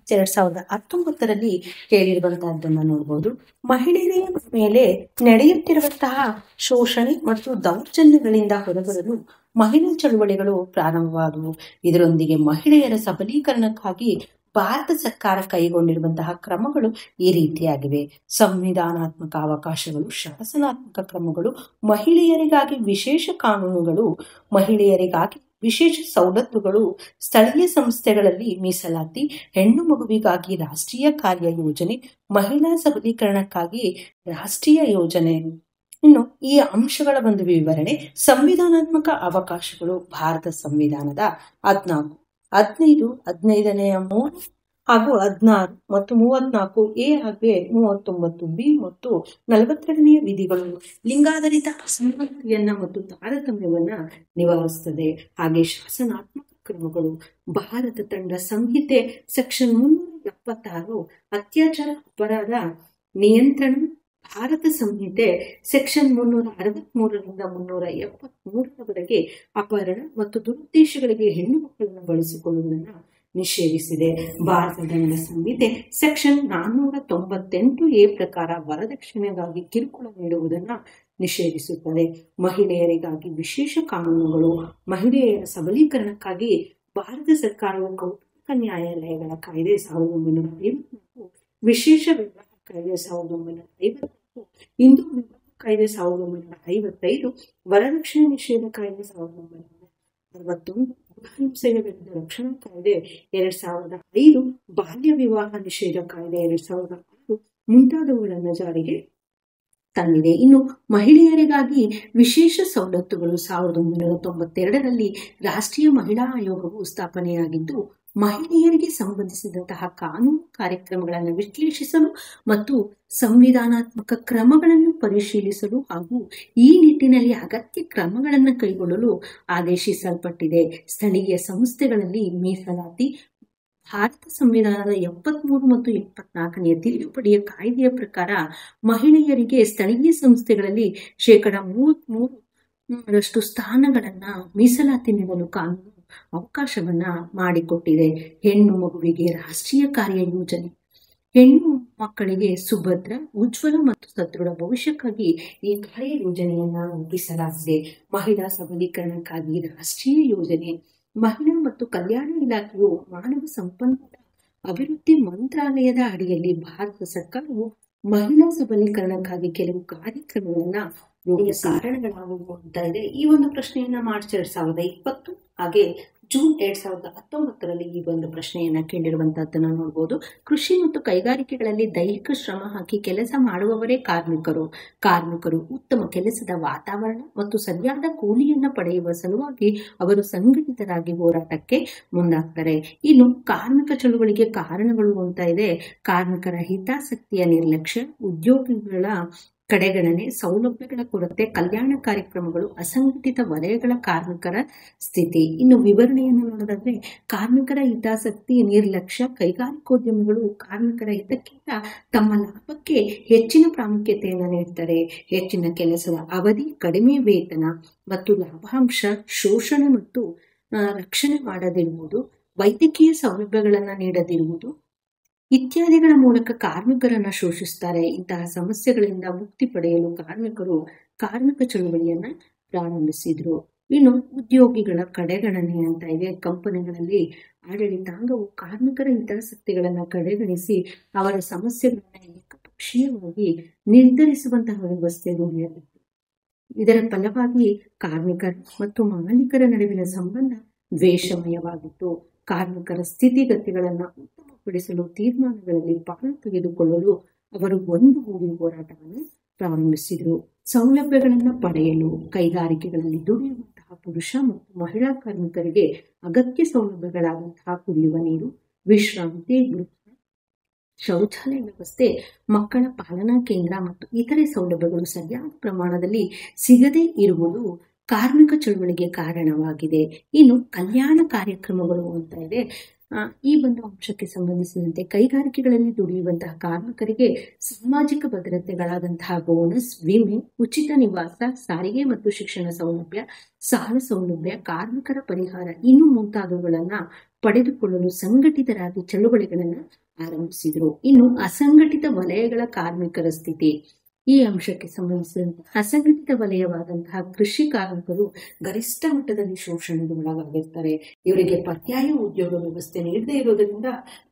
2019ರಲ್ಲಿ ಕೇಳಿರುವಂತಹದ್ದನ್ನು ನೋಡಬಹುದು. ಮಹಿಳೆಯರ ಮೇಲೆ ನಡೆಯುತ್ತಿರುವಂತಹ ಶೋಷಣೆ ಮತ್ತು ದೌರ್ಜನ್ಯಗಳಿಂದ ಹೊರಬರಲು ಮಹಿಳಾ ಚಳುವಳಿಗಳು ಪ್ರಾರಂಭವಾದವು. ಇದರೊಂದಿಗೆ ಮಹಿಳೆಯರ ಸಬಲೀಕರಣಕ್ಕಾಗಿ ಭಾರತ ಸರ್ಕಾರ ಕೈಗೊಂಡಿರುವಂತಹ ಕ್ರಮಗಳು ಈ ರೀತಿಯಾಗಿವೆ. ಸಂವಿಧಾನಾತ್ಮಕ ಅವಕಾಶಗಳು, ಶಾಸನಾತ್ಮಕ ಕ್ರಮಗಳು, ಮಹಿಳೆಯರಿಗಾಗಿ ವಿಶೇಷ ಕಾನೂನುಗಳು, ಮಹಿಳೆಯರಿಗಾಗಿ ವಿಶೇಷ ಸವಲತ್ತುಗಳು, ಸ್ಥಳೀಯ ಸಂಸ್ಥೆಗಳಲ್ಲಿ ಮೀಸಲಾತಿ, ಹೆಣ್ಣು ಮಗುವಿಗಾಗಿ ರಾಷ್ಟ್ರೀಯ ಕಾರ್ಯ ಯೋಜನೆ, ಮಹಿಳಾ ಸಬಲೀಕರಣಕ್ಕಾಗಿ ರಾಷ್ಟ್ರೀಯ ಯೋಜನೆ. ಇನ್ನು ಈ ಅಂಶಗಳ ಒಂದು ವಿವರಣೆ. ಸಂವಿಧಾನಾತ್ಮಕ ಅವಕಾಶಗಳು. ಭಾರತ ಸಂವಿಧಾನದ 14, 15, 15ನೇ 3 ಹಾಗೂ 16 ಮತ್ತು 34A ಹಾಗೆ 39B ಮತ್ತು 42ನೇ ವಿಧಿಗಳು ಲಿಂಗಾಧಾರಿತ ಅಸಮಾನತೆಯನ್ನ ಮತ್ತು ತಾರತಮ್ಯವನ್ನ ನಿವಾರಿಸುತ್ತದೆ. ಹಾಗೆ ಶಾಸನಾತ್ಮಕ ಕ್ರಮಗಳು. ಭಾರತ ದಂಡ ಸಂಹಿತೆ ಸೆಕ್ಷನ್ 376 ಅತ್ಯಾಚಾರ ಅಪರಾಧ ನಿಯಂತ್ರಣ, ಭಾರತ ಸಂಹಿತೆ ಸೆಕ್ಷನ್ 363ರಿಂದ 373ರವರೆಗೆ ಅಪಹರಣ ಮತ್ತು ದುರುದ್ದೇಶಗಳಿಗೆ ಹೆಣ್ಣು ಮಕ್ಕಳನ್ನು ಬಳಸಿಕೊಳ್ಳುವುದನ್ನು ನಿಷೇಧಿಸಿದೆ. ಭಾರತ ದಂಡ ಸಂಹಿತೆ ಸೆಕ್ಷನ್ 498A ಪ್ರಕಾರ ವರದಕ್ಷಿಣೆಗಾಗಿ ಕಿರುಕುಳ ನೀಡುವುದನ್ನು ನಿಷೇಧಿಸುತ್ತದೆ. ಮಹಿಳೆಯರಿಗಾಗಿ ವಿಶೇಷ ಕಾನೂನುಗಳು. ಮಹಿಳೆಯರ ಸಬಲೀಕರಣಕ್ಕಾಗಿ ಭಾರತ ಸರ್ಕಾರವು ಕೌಟುಂಬಿಕ ನ್ಯಾಯಾಲಯಗಳ ಕಾಯ್ದೆ 1954, ವಿಶೇಷ ವಿವಾಹ ಕಾಯ್ದೆ 1954, ಹಿಂದೂ ವಿವಾಹ ಕಾಯ್ದೆ 1955, ವರದಕ್ಷಿಣೆ ನಿಷೇಧ ಕಾಯ್ದೆ 1961, ಗೃಹಹಿಂಸೆಯ ವಿರುದ್ಧ ರಕ್ಷಣಾ ಕಾಯ್ದೆ 2005, ಬಾಲ್ಯ ವಿವಾಹ ನಿಷೇಧ ಕಾಯ್ದೆ 2006 ಮುಂತಾದವುಗಳನ್ನು ಜಾರಿಗೆ ತಂದಿದೆ. ಇನ್ನು ಮಹಿಳೆಯರಿಗಾಗಿ ವಿಶೇಷ ಸವಲತ್ತುಗಳು 1992ರಲ್ಲಿ ರಾಷ್ಟ್ರೀಯ ಮಹಿಳಾ ಆಯೋಗವು ಸ್ಥಾಪನೆಯಾಗಿದ್ದು, ಮಹಿಳೆಯರಿಗೆ ಸಂಬಂಧಿಸಿದಂತಹ ಕಾನೂನು ಕಾರ್ಯಕ್ರಮಗಳನ್ನು ವಿಶ್ಲೇಷಿಸಲು ಮತ್ತು ಸಂವಿಧಾನಾತ್ಮಕ ಕ್ರಮಗಳನ್ನು ಪರಿಶೀಲಿಸಲು ಹಾಗೂ ಈ ನಿಟ್ಟಿನಲ್ಲಿ ಅಗತ್ಯ ಕ್ರಮಗಳನ್ನು ಕೈಗೊಳ್ಳಲು ಆದೇಶಿಸಲ್ಪಟ್ಟಿದೆ. ಸ್ಥಳೀಯ ಸಂಸ್ಥೆಗಳಲ್ಲಿ ಮೀಸಲಾತಿ ಭಾರತ ಸಂವಿಧಾನದ 73 ಮತ್ತು 74ನೇ ತಿದ್ದುಪಡಿಯ ಕಾಯ್ದೆಯ ಪ್ರಕಾರ ಮಹಿಳೆಯರಿಗೆ ಸ್ಥಳೀಯ ಸಂಸ್ಥೆಗಳಲ್ಲಿ 33% ಸ್ಥಾನಗಳನ್ನ ಮೀಸಲಾತಿ ನೀಡಲು ಕಾನೂನು ಅವಕಾಶವನ್ನ ಮಾಡಿಕೊಟ್ಟಿದೆ. ಹೆಣ್ಣು ಮಗುವಿಗೆ ರಾಷ್ಟ್ರೀಯ ಕಾರ್ಯ ಯೋಜನೆ ಹೆಣ್ಣು ಮಕ್ಕಳಿಗೆ ಸುಭದ್ರ, ಉಜ್ವಲ ಮತ್ತು ಸದೃಢ ಭವಿಷ್ಯಕ್ಕಾಗಿ ಈ ಕಾರ್ಯ ಯೋಜನೆಯನ್ನ ರೂಪಿಸಲಾಗಿದೆ. ಮಹಿಳಾ ಸಬಲೀಕರಣಕ್ಕಾಗಿ ರಾಷ್ಟ್ರೀಯ ಯೋಜನೆ. ಮಹಿಳಾ ಮತ್ತು ಕಲ್ಯಾಣ ಇಲಾಖೆಯು ಮಾನವ ಸಂಪನ್ಮೂಲ ಅಭಿವೃದ್ಧಿ ಮಂತ್ರಾಲಯದ ಅಡಿಯಲ್ಲಿ ಭಾರತ ಸರ್ಕಾರವು ಮಹಿಳಾ ಸಬಲೀಕರಣಕ್ಕಾಗಿ ಕೆಲವು ಕಾರ್ಯಕ್ರಮಗಳನ್ನ ಕಾರಣಗಳಾಗುವು ಅಂತ ಇದೆ. ಈ ಒಂದು ಪ್ರಶ್ನೆಯನ್ನ ಮಾರ್ಚ್ 2020 ಹಾಗೆ ಜೂನ್ 2019ರಲ್ಲಿ ಈ ಒಂದು ಪ್ರಶ್ನೆಯನ್ನ ಕೇಳಿರುವಂತಹದ್ದನ್ನ ನೋಡಬಹುದು. ಕೃಷಿ ಮತ್ತು ಕೈಗಾರಿಕೆಗಳಲ್ಲಿ ದೈಹಿಕ ಶ್ರಮ ಹಾಕಿ ಕೆಲಸ ಮಾಡುವವರೇ ಕಾರ್ಮಿಕರು ಉತ್ತಮ ಕೆಲಸದ ವಾತಾವರಣ ಮತ್ತು ಸರಿಯಾದ ಕೂಲಿಯನ್ನ ಪಡೆಯುವ ಸಲುವಾಗಿ ಅವರು ಸಂಘಟಿತರಾಗಿ ಹೋರಾಟಕ್ಕೆ ಮುಂದಾಗ್ತಾರೆ. ಇನ್ನು ಕಾರ್ಮಿಕ ಚಳುವಳಿಗೆ ಕಾರಣಗಳು ಅಂತ ಇದೆ. ಕಾರ್ಮಿಕರ ಹಿತಾಸಕ್ತಿಯ ನಿರ್ಲಕ್ಷ್ಯ, ಉದ್ಯೋಗಿಗಳ ಕಡೆಗಣನೆ, ಸೌಲಭ್ಯಗಳ ಕೊರತೆ, ಕಲ್ಯಾಣ ಕಾರ್ಯಕ್ರಮಗಳು, ಅಸಂಘಟಿತ ವಲಯಗಳ ಕಾರ್ಮಿಕರ ಸ್ಥಿತಿ. ಇನ್ನು ವಿವರಣೆಯನ್ನು ನೋಡೋದಾದ್ರೆ, ಕಾರ್ಮಿಕರ ಹಿತಾಸಕ್ತಿ ನಿರ್ಲಕ್ಷ್ಯ. ಕೈಗಾರಿಕೋದ್ಯಮಿಗಳು ಕಾರ್ಮಿಕರ ಹಿತಕ್ಕಿಂತ ತಮ್ಮ ಲಾಭಕ್ಕೆ ಹೆಚ್ಚಿನ ಪ್ರಾಮುಖ್ಯತೆಯನ್ನು ನೀಡ್ತಾರೆ. ಹೆಚ್ಚಿನ ಕೆಲಸದ ಅವಧಿ, ಕಡಿಮೆ ವೇತನ ಮತ್ತು ಲಾಭಾಂಶ, ಶೋಷಣೆ ಮತ್ತು ರಕ್ಷಣೆ ಮಾಡದಿರುವುದು, ವೈದ್ಯಕೀಯ ಸೌಲಭ್ಯಗಳನ್ನು ನೀಡದಿರುವುದು ಇತ್ಯಾದಿಗಳ ಮೂಲಕ ಕಾರ್ಮಿಕರನ್ನ ಶೋಷಿಸ್ತಾರೆ. ಇಂತಹ ಸಮಸ್ಯೆಗಳಿಂದ ಮುಕ್ತಿ ಪಡೆಯಲು ಕಾರ್ಮಿಕರು ಕಾರ್ಮಿಕ ಚಳುವಳಿಯನ್ನ ಪ್ರಾರಂಭಿಸಿದ್ರು. ಇನ್ನು ಉದ್ಯೋಗಿಗಳ ಕಡೆಗಣನೆ ಅಂತ ಇದೆ. ಕಂಪನಿಗಳಲ್ಲಿ ಆಡಳಿತಾಂಗವು ಕಾರ್ಮಿಕರ ಹಿತಾಸಕ್ತಿಗಳನ್ನ ಕಡೆಗಣಿಸಿ ಅವರ ಸಮಸ್ಯೆಗಳನ್ನ ಏಕಪಕ್ಷೀಯವಾಗಿ ನಿರ್ಧರಿಸುವಂತಹ ವ್ಯವಸ್ಥೆ ರೂಢಿಯಲ್ಲಿತ್ತು. ಇದರ ಫಲವಾಗಿ ಕಾರ್ಮಿಕರ ಮತ್ತು ಮಾಲೀಕರ ನಡುವಿನ ಸಂಬಂಧ ದ್ವೇಷಮಯವಾಗಿತ್ತು. ಕಾರ್ಮಿಕರ ಸ್ಥಿತಿಗತಿಗಳನ್ನು ಉತ್ತಮಪಡಿಸಲು ತೀರ್ಮಾನಗಳಲ್ಲಿ ಪಾಲು ತೆಗೆದುಕೊಳ್ಳಲು ಅವರು ಒಂದುಗೂಡಿ ಹೋರಾಟವನ್ನು ಪ್ರಾರಂಭಿಸಿದರು. ಸೌಲಭ್ಯಗಳನ್ನು ಪಡೆಯಲು ಕೈಗಾರಿಕೆಗಳಲ್ಲಿ ದುಡಿಯುವಂತಹ ಪುರುಷ ಮತ್ತು ಮಹಿಳಾ ಕಾರ್ಮಿಕರಿಗೆ ಅಗತ್ಯ ಸೌಲಭ್ಯಗಳಾದಂತಹ ಕುಡಿಯುವ ನೀರು, ವಿಶ್ರಾಂತಿ ಗೃಹ, ಶೌಚಾಲಯ ವ್ಯವಸ್ಥೆ, ಮಕ್ಕಳ ಪಾಲನಾ ಕೇಂದ್ರ ಮತ್ತು ಇತರೆ ಸೌಲಭ್ಯಗಳು ಸರಿಯಾದ ಪ್ರಮಾಣದಲ್ಲಿ ಸಿಗದೇ ಇರುವುದು ಕಾರ್ಮಿಕ ಚಳುವಳಿಗೆ ಕಾರಣವಾಗಿದೆ. ಇನ್ನು ಕಲ್ಯಾಣ ಕಾರ್ಯಕ್ರಮಗಳು ಅಂತ ಇದೆ. ಈ ಒಂದು ಅಂಶಕ್ಕೆ ಸಂಬಂಧಿಸಿದಂತೆ ಕೈಗಾರಿಕೆಗಳಲ್ಲಿ ದುಡಿಯುವಂತಹ ಕಾರ್ಮಿಕರಿಗೆ ಸಾಮಾಜಿಕ ಭದ್ರತೆಗಳಾದಂತಹ ಬೋನಸ್, ವಿಮೆ, ಉಚಿತ ನಿವಾಸ, ಸಾರಿಗೆ ಮತ್ತು ಶಿಕ್ಷಣ ಸೌಲಭ್ಯ, ಸಾಲ ಸೌಲಭ್ಯ, ಕಾರ್ಮಿಕರ ಪರಿಹಾರ ಇನ್ನು ಮುಂತಾದವುಗಳನ್ನ ಪಡೆದುಕೊಳ್ಳಲು ಸಂಘಟಿತರಾಗಿ ಚಳುವಳಿಗಳನ್ನ ಆರಂಭಿಸಿದರು. ಇನ್ನು ಅಸಂಘಟಿತ ವಲಯಗಳ ಕಾರ್ಮಿಕರ ಸ್ಥಿತಿ. ಈ ಅಂಶಕ್ಕೆ ಸಂಬಂಧಿಸಿದಂತೆ ಅಸಂಘಟಿತ ವಲಯವಾದಂತಹ ಕೃಷಿ ಕಾರ್ಮಿಕರು ಗರಿಷ್ಠ ಮಟ್ಟದಲ್ಲಿ ಶೋಷಣೆಗೆ ಒಳಗಾಗಿರ್ತಾರೆ. ಇವರಿಗೆ ಪರ್ಯಾಯ ಉದ್ಯೋಗ ವ್ಯವಸ್ಥೆ ನೀಡದೇ ಇರೋದ್ರಿಂದ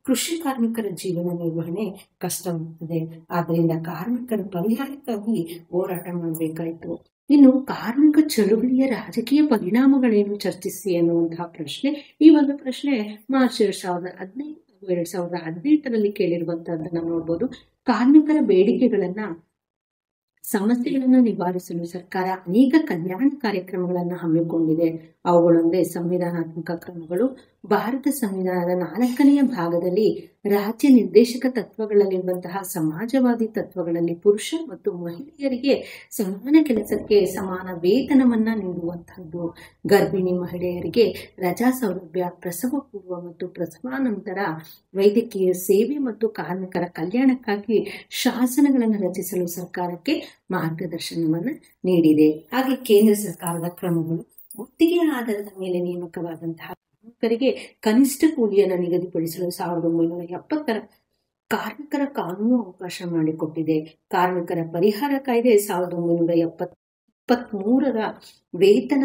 ಕೃಷಿ ಕಾರ್ಮಿಕರ ಜೀವನ ನಿರ್ವಹಣೆ ಕಷ್ಟವಾಗುತ್ತದೆ. ಆದ್ದರಿಂದ ಕಾರ್ಮಿಕರ ಪರಿಹಾರಕ್ಕಾಗಿ ಹೋರಾಟ ಮಾಡಬೇಕಾಯಿತು. ಇನ್ನು ಕಾರ್ಮಿಕ ಚಳುವಳಿಯ ರಾಜಕೀಯ ಪರಿಣಾಮಗಳೇನು ಚರ್ಚಿಸಿ ಅನ್ನುವಂತಹ ಪ್ರಶ್ನೆ. ಈ ಒಂದು ಪ್ರಶ್ನೆ ಮಾರ್ಚ್ 2015 ಹಾಗೂ 2018ರಲ್ಲಿ ಕೇಳಿರುವಂತಹದ್ದನ್ನ ನೋಡ್ಬೋದು. ಕಾರ್ಮಿಕರ ಬೇಡಿಕೆಗಳನ್ನ ಸಮಸ್ಯೆಗಳನ್ನು ನಿವಾರಿಸಲು ಸರ್ಕಾರ ಅನೇಕ ಕಲ್ಯಾಣ ಕಾರ್ಯಕ್ರಮಗಳನ್ನು ಹಮ್ಮಿಕೊಂಡಿದೆ. ಅವುಗಳೊಂದೇ ಸಂವಿಧಾನಾತ್ಮಕ ಕ್ರಮಗಳು. ಭಾರತ ಸಂವಿಧಾನದ 4ನೇ ಭಾಗದಲ್ಲಿ ರಾಜ್ಯ ನಿರ್ದೇಶಕ ತತ್ವಗಳಲ್ಲಿರುವಂತಹ ಸಮಾಜವಾದಿ ತತ್ವಗಳಲ್ಲಿ ಪುರುಷ ಮತ್ತು ಮಹಿಳೆಯರಿಗೆ ಸಮಾನ ಕೆಲಸಕ್ಕೆ ಸಮಾನ ವೇತನವನ್ನ ನೀಡುವಂತಹದ್ದು, ಗರ್ಭಿಣಿ ಮಹಿಳೆಯರಿಗೆ ರಜಾ ಸೌಲಭ್ಯ, ಪ್ರಸವ ಪೂರ್ವ ಮತ್ತು ಪ್ರಸವಾನಂತರ ವೈದ್ಯಕೀಯ ಸೇವೆ ಮತ್ತು ಕಾರ್ಮಿಕರ ಕಲ್ಯಾಣಕ್ಕಾಗಿ ಶಾಸನಗಳನ್ನು ರಚಿಸಲು ಸರ್ಕಾರಕ್ಕೆ ಮಾರ್ಗದರ್ಶನವನ್ನ ನೀಡಿದೆ. ಹಾಗೆ ಕೇಂದ್ರ ಸರ್ಕಾರದ ಕ್ರಮಗಳು. ಗುತ್ತಿಗೆ ಆಧಾರದ ಮೇಲೆ ನೇಮಕವಾದಂತಹ ಕಾರ್ಮಿಕರಿಗೆ ಕನಿಷ್ಠ ಕೂಲಿಯನ್ನು ನಿಗದಿಪಡಿಸಲು 1970ರ ಕಾರ್ಮಿಕರ ಕಾನೂನು ಅವಕಾಶ ಮಾಡಿಕೊಟ್ಟಿದೆ. ಕಾರ್ಮಿಕರ ಪರಿಹಾರ ಕಾಯ್ದೆ 1923ರ ವೇತನ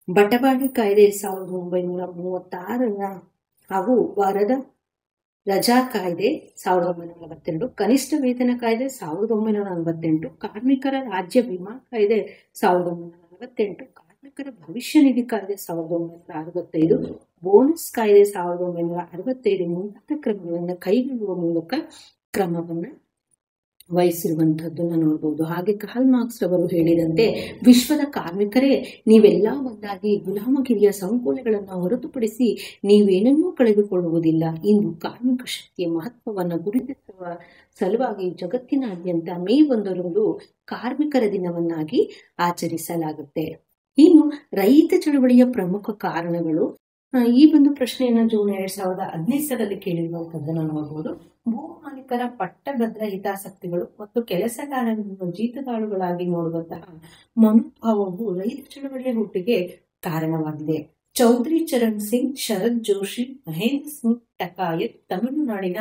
ಬಟವಾಡೆ ಕಾಯ್ದೆ 1936ರ ಹಾಗೂ ರಜಾ ಕಾಯ್ದೆ 1942, ಕನಿಷ್ಠ ವೇತನ ಕಾಯ್ದೆ 1948, ಕಾರ್ಮಿಕರ ರಾಜ್ಯ ವಿಮಾ ಕಾಯ್ದೆ 1948, ಕಾರ್ಮಿಕರ ಭವಿಷ್ಯ ನಿಧಿ ಕಾಯ್ದೆ 1965, ಬೋನಸ್ ಕಾಯ್ದೆ 1965 ಮುಂತಾದ ಕ್ರಮಗಳನ್ನು ಕೈಗೊಳ್ಳುವ ಮೂಲಕ ಕ್ರಮವನ್ನು ವಹಿಸಿರುವಂತಹದ್ದನ್ನು ನೋಡಬಹುದು. ಹಾಗೆ ಕಾರ್ಲ್ ಮಾರ್ಕ್ಸ್ ಅವರು ಹೇಳಿದಂತೆ ವಿಶ್ವದ ಕಾರ್ಮಿಕರೇ ನೀವೆಲ್ಲ ಒಂದಾಗಿ ಗುಲಾಮಗಿರಿಯ ಸಂಕೋಲೆಗಳನ್ನು ಹೊರತುಪಡಿಸಿ ನೀವೇನನ್ನೂ ಕಳೆದುಕೊಳ್ಳುವುದಿಲ್ಲ. ಇಂದು ಕಾರ್ಮಿಕ ಶಕ್ತಿಯ ಮಹತ್ವವನ್ನು ಗುರುತಿಸುವ ಸಲುವಾಗಿ ಜಗತ್ತಿನಾದ್ಯಂತ ಮೇ 1 ಕಾರ್ಮಿಕರ ದಿನವನ್ನಾಗಿ ಆಚರಿಸಲಾಗುತ್ತೆ. ಇನ್ನು ರೈತ ಚಳವಳಿಯ ಪ್ರಮುಖ ಕಾರಣಗಳು, ಈ ಒಂದು ಪ್ರಶ್ನೆಯನ್ನು ಜೂನ್ 2015 ಕೇಳಿರುವಂತದ್ದನ್ನು ನೋಡಬಹುದು. ಭೂ ಮಾಲೀಕರ ಪಟ್ಟಭದ್ರ ಹಿತಾಸಕ್ತಿಗಳು ಮತ್ತು ಕೆಲಸಗಾರರನ್ನು ಜೀತದಾಳುಗಳಾಗಿ ನೋಡುವಂತಹ ಮನೋಭಾವವು ರೈತ ಚಳವಳಿಯ ಹುಟ್ಟಿಗೆ ಕಾರಣವಾಗಿದೆ. ಚೌಧರಿ ಚರಣ್ ಸಿಂಗ್, ಶರದ್ ಜೋಶಿ, ಮಹೇಂದ್ರ ಸಿಂಗ್ ಟಕಾಯತ್, ತಮಿಳುನಾಡಿನ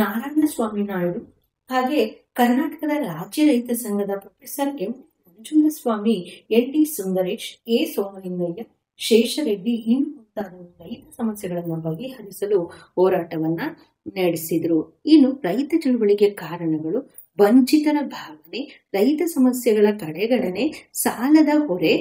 ನಾರಾಯಣ ಸ್ವಾಮಿ ನಾಯ್ಡು, ಹಾಗೆ ಕರ್ನಾಟಕದ ರಾಜ್ಯ ರೈತ ಸಂಘದ professor M Manjundaswamy, N T Sundaresh, A Somalingaiah, Sheshareddy ಇನ್ನು ಮುಂತಾದ ರೈತ ಸಮಸ್ಯೆಗಳನ್ನು ಬಗೆಹರಿಸಲು ಹೋರಾಟವನ್ನ ನಡೆಸಿದ್ರು. ಇನ್ನು ರೈತ ಚಳವಳಿಗೆ ಕಾರಣಗಳು: ವಂಚಿತರ ಭಾವನೆ, ರೈತ ಸಮಸ್ಯೆಗಳ ಕಡೆಗಣನೆ, ಸಾಲದ ಹೊರೆ,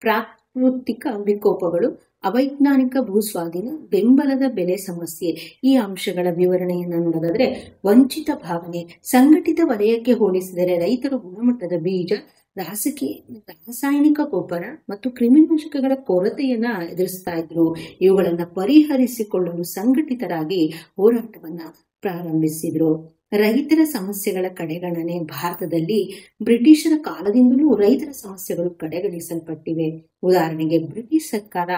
ಪ್ರಾಕೃತಿಕ ವಿಕೋಪಗಳು, ಅವೈಜ್ಞಾನಿಕ ಭೂಸ್ವಾಧೀನ, ಬೆಂಬಲದ ಬೆಲೆ ಸಮಸ್ಯೆ. ಈ ಅಂಶಗಳ ವಿವರಣೆಯನ್ನು ನೋಡೋದಾದ್ರೆ, ವಂಚಿತ ಭಾವನೆ, ಸಂಘಟಿತ ವಲಯಕ್ಕೆ ಹೋಲಿಸಿದರೆ ರೈತರು ಗುಣಮಟ್ಟದ ಬೀಜ, ರಾಸಾಯನಿಕ ಗೊಬ್ಬರ ಮತ್ತು ಕ್ರಿಮಿನಾಶಕಗಳ ಕೊರತೆಯನ್ನ ಎದುರಿಸ್ತಾ ಇದ್ರು. ಇವುಗಳನ್ನ ಪರಿಹರಿಸಿಕೊಳ್ಳಲು ಸಂಘಟಿತರಾಗಿ ಹೋರಾಟವನ್ನ ಪ್ರಾರಂಭಿಸಿದ್ರು. ರೈತರ ಸಮಸ್ಯೆಗಳ ಕಡೆಗಣನೆ: ಭಾರತದಲ್ಲಿ ಬ್ರಿಟಿಷರ ಕಾಲದಿಂದಲೂ ರೈತರ ಸಮಸ್ಯೆಗಳು ಕಡೆಗಣಿಸಲ್ಪಟ್ಟಿವೆ. ಉದಾಹರಣೆಗೆ, ಬ್ರಿಟಿಷ್ ಸರ್ಕಾರ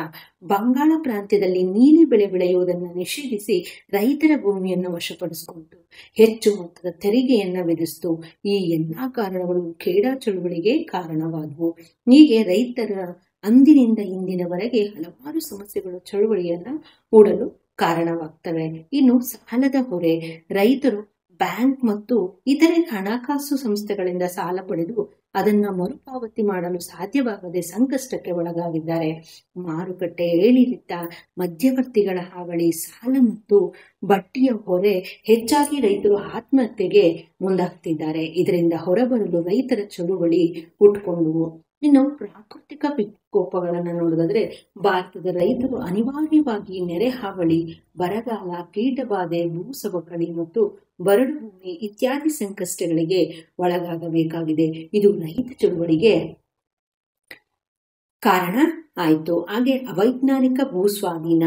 ಬಂಗಾಳ ಪ್ರಾಂತ್ಯದಲ್ಲಿ ನೀಲಿ ಬೆಳೆ ಬೆಳೆಯುವುದನ್ನು ನಿಷೇಧಿಸಿ ರೈತರ ಭೂಮಿಯನ್ನು ವಶಪಡಿಸಿಕೊಂಡು ಹೆಚ್ಚು ಮೊತ್ತದ ತೆರಿಗೆಯನ್ನ ವಿಧಿಸಿತು. ಈ ಎಲ್ಲಾ ಕಾರಣಗಳು ಖೇಡಾ ಚಳುವಳಿಗೆ ಕಾರಣವಾದವು. ಹೀಗೆ ರೈತರ ಅಂದಿನಿಂದ ಇಂದಿನವರೆಗೆ ಹಲವಾರು ಸಮಸ್ಯೆಗಳು ಚಳುವಳಿಯನ್ನ ಹೂಡಲು ಕಾರಣವಾಗ್ತವೆ. ಇನ್ನು ಸಾಲದ ಹೊರೆ: ರೈತರು ಬ್ಯಾಂಕ್ ಮತ್ತು ಇತರೆ ಹಣಕಾಸು ಸಂಸ್ಥೆಗಳಿಂದ ಸಾಲ ಪಡೆದು ಅದನ್ನ ಮರುಪಾವತಿ ಮಾಡಲು ಸಾಧ್ಯವಾಗದೆ ಸಂಕಷ್ಟಕ್ಕೆ ಒಳಗಾಗಿದ್ದಾರೆ. ಮಾರುಕಟ್ಟೆ ಏರಿಳಿತ, ಮಧ್ಯವರ್ತಿಗಳ ಹಾವಳಿ, ಸಾಲ ಮತ್ತು ಬಡ್ಡಿಯ ಹೊರೆ ಹೆಚ್ಚಾಗಿ ರೈತರು ಆತ್ಮಹತ್ಯೆಗೆ ಮುಂದಾಗ್ತಿದ್ದಾರೆ. ಇದರಿಂದ ಹೊರಬರಲು ರೈತರ ಚಳುವಳಿ ಹುಟ್ಕೊಂಡವು. ಇನ್ನು ಪ್ರಾಕೃತಿಕ ವಿಕೋಪಗಳನ್ನು ನೋಡೋದಾದ್ರೆ, ಭಾರತದ ರೈತರು ಅನಿವಾರ್ಯವಾಗಿ ನೆರೆ ಹಾವಳಿ, ಬರಗಾಲ, ಕೀಟಬಾಧೆ, ಭೂಸವಕಳಿ ಮತ್ತು ಬರಡು ಭೂಮಿ ಇತ್ಯಾದಿ ಸಂಕಷ್ಟಗಳಿಗೆ ಒಳಗಾಗಬೇಕಾಗಿದೆ. ಇದು ರೈತ ಚಳುವಳಿಗೆ ಕಾರಣ ಆಯಿತು. ಹಾಗೆ ಅವೈಜ್ಞಾನಿಕ ಭೂಸ್ವಾಧೀನ,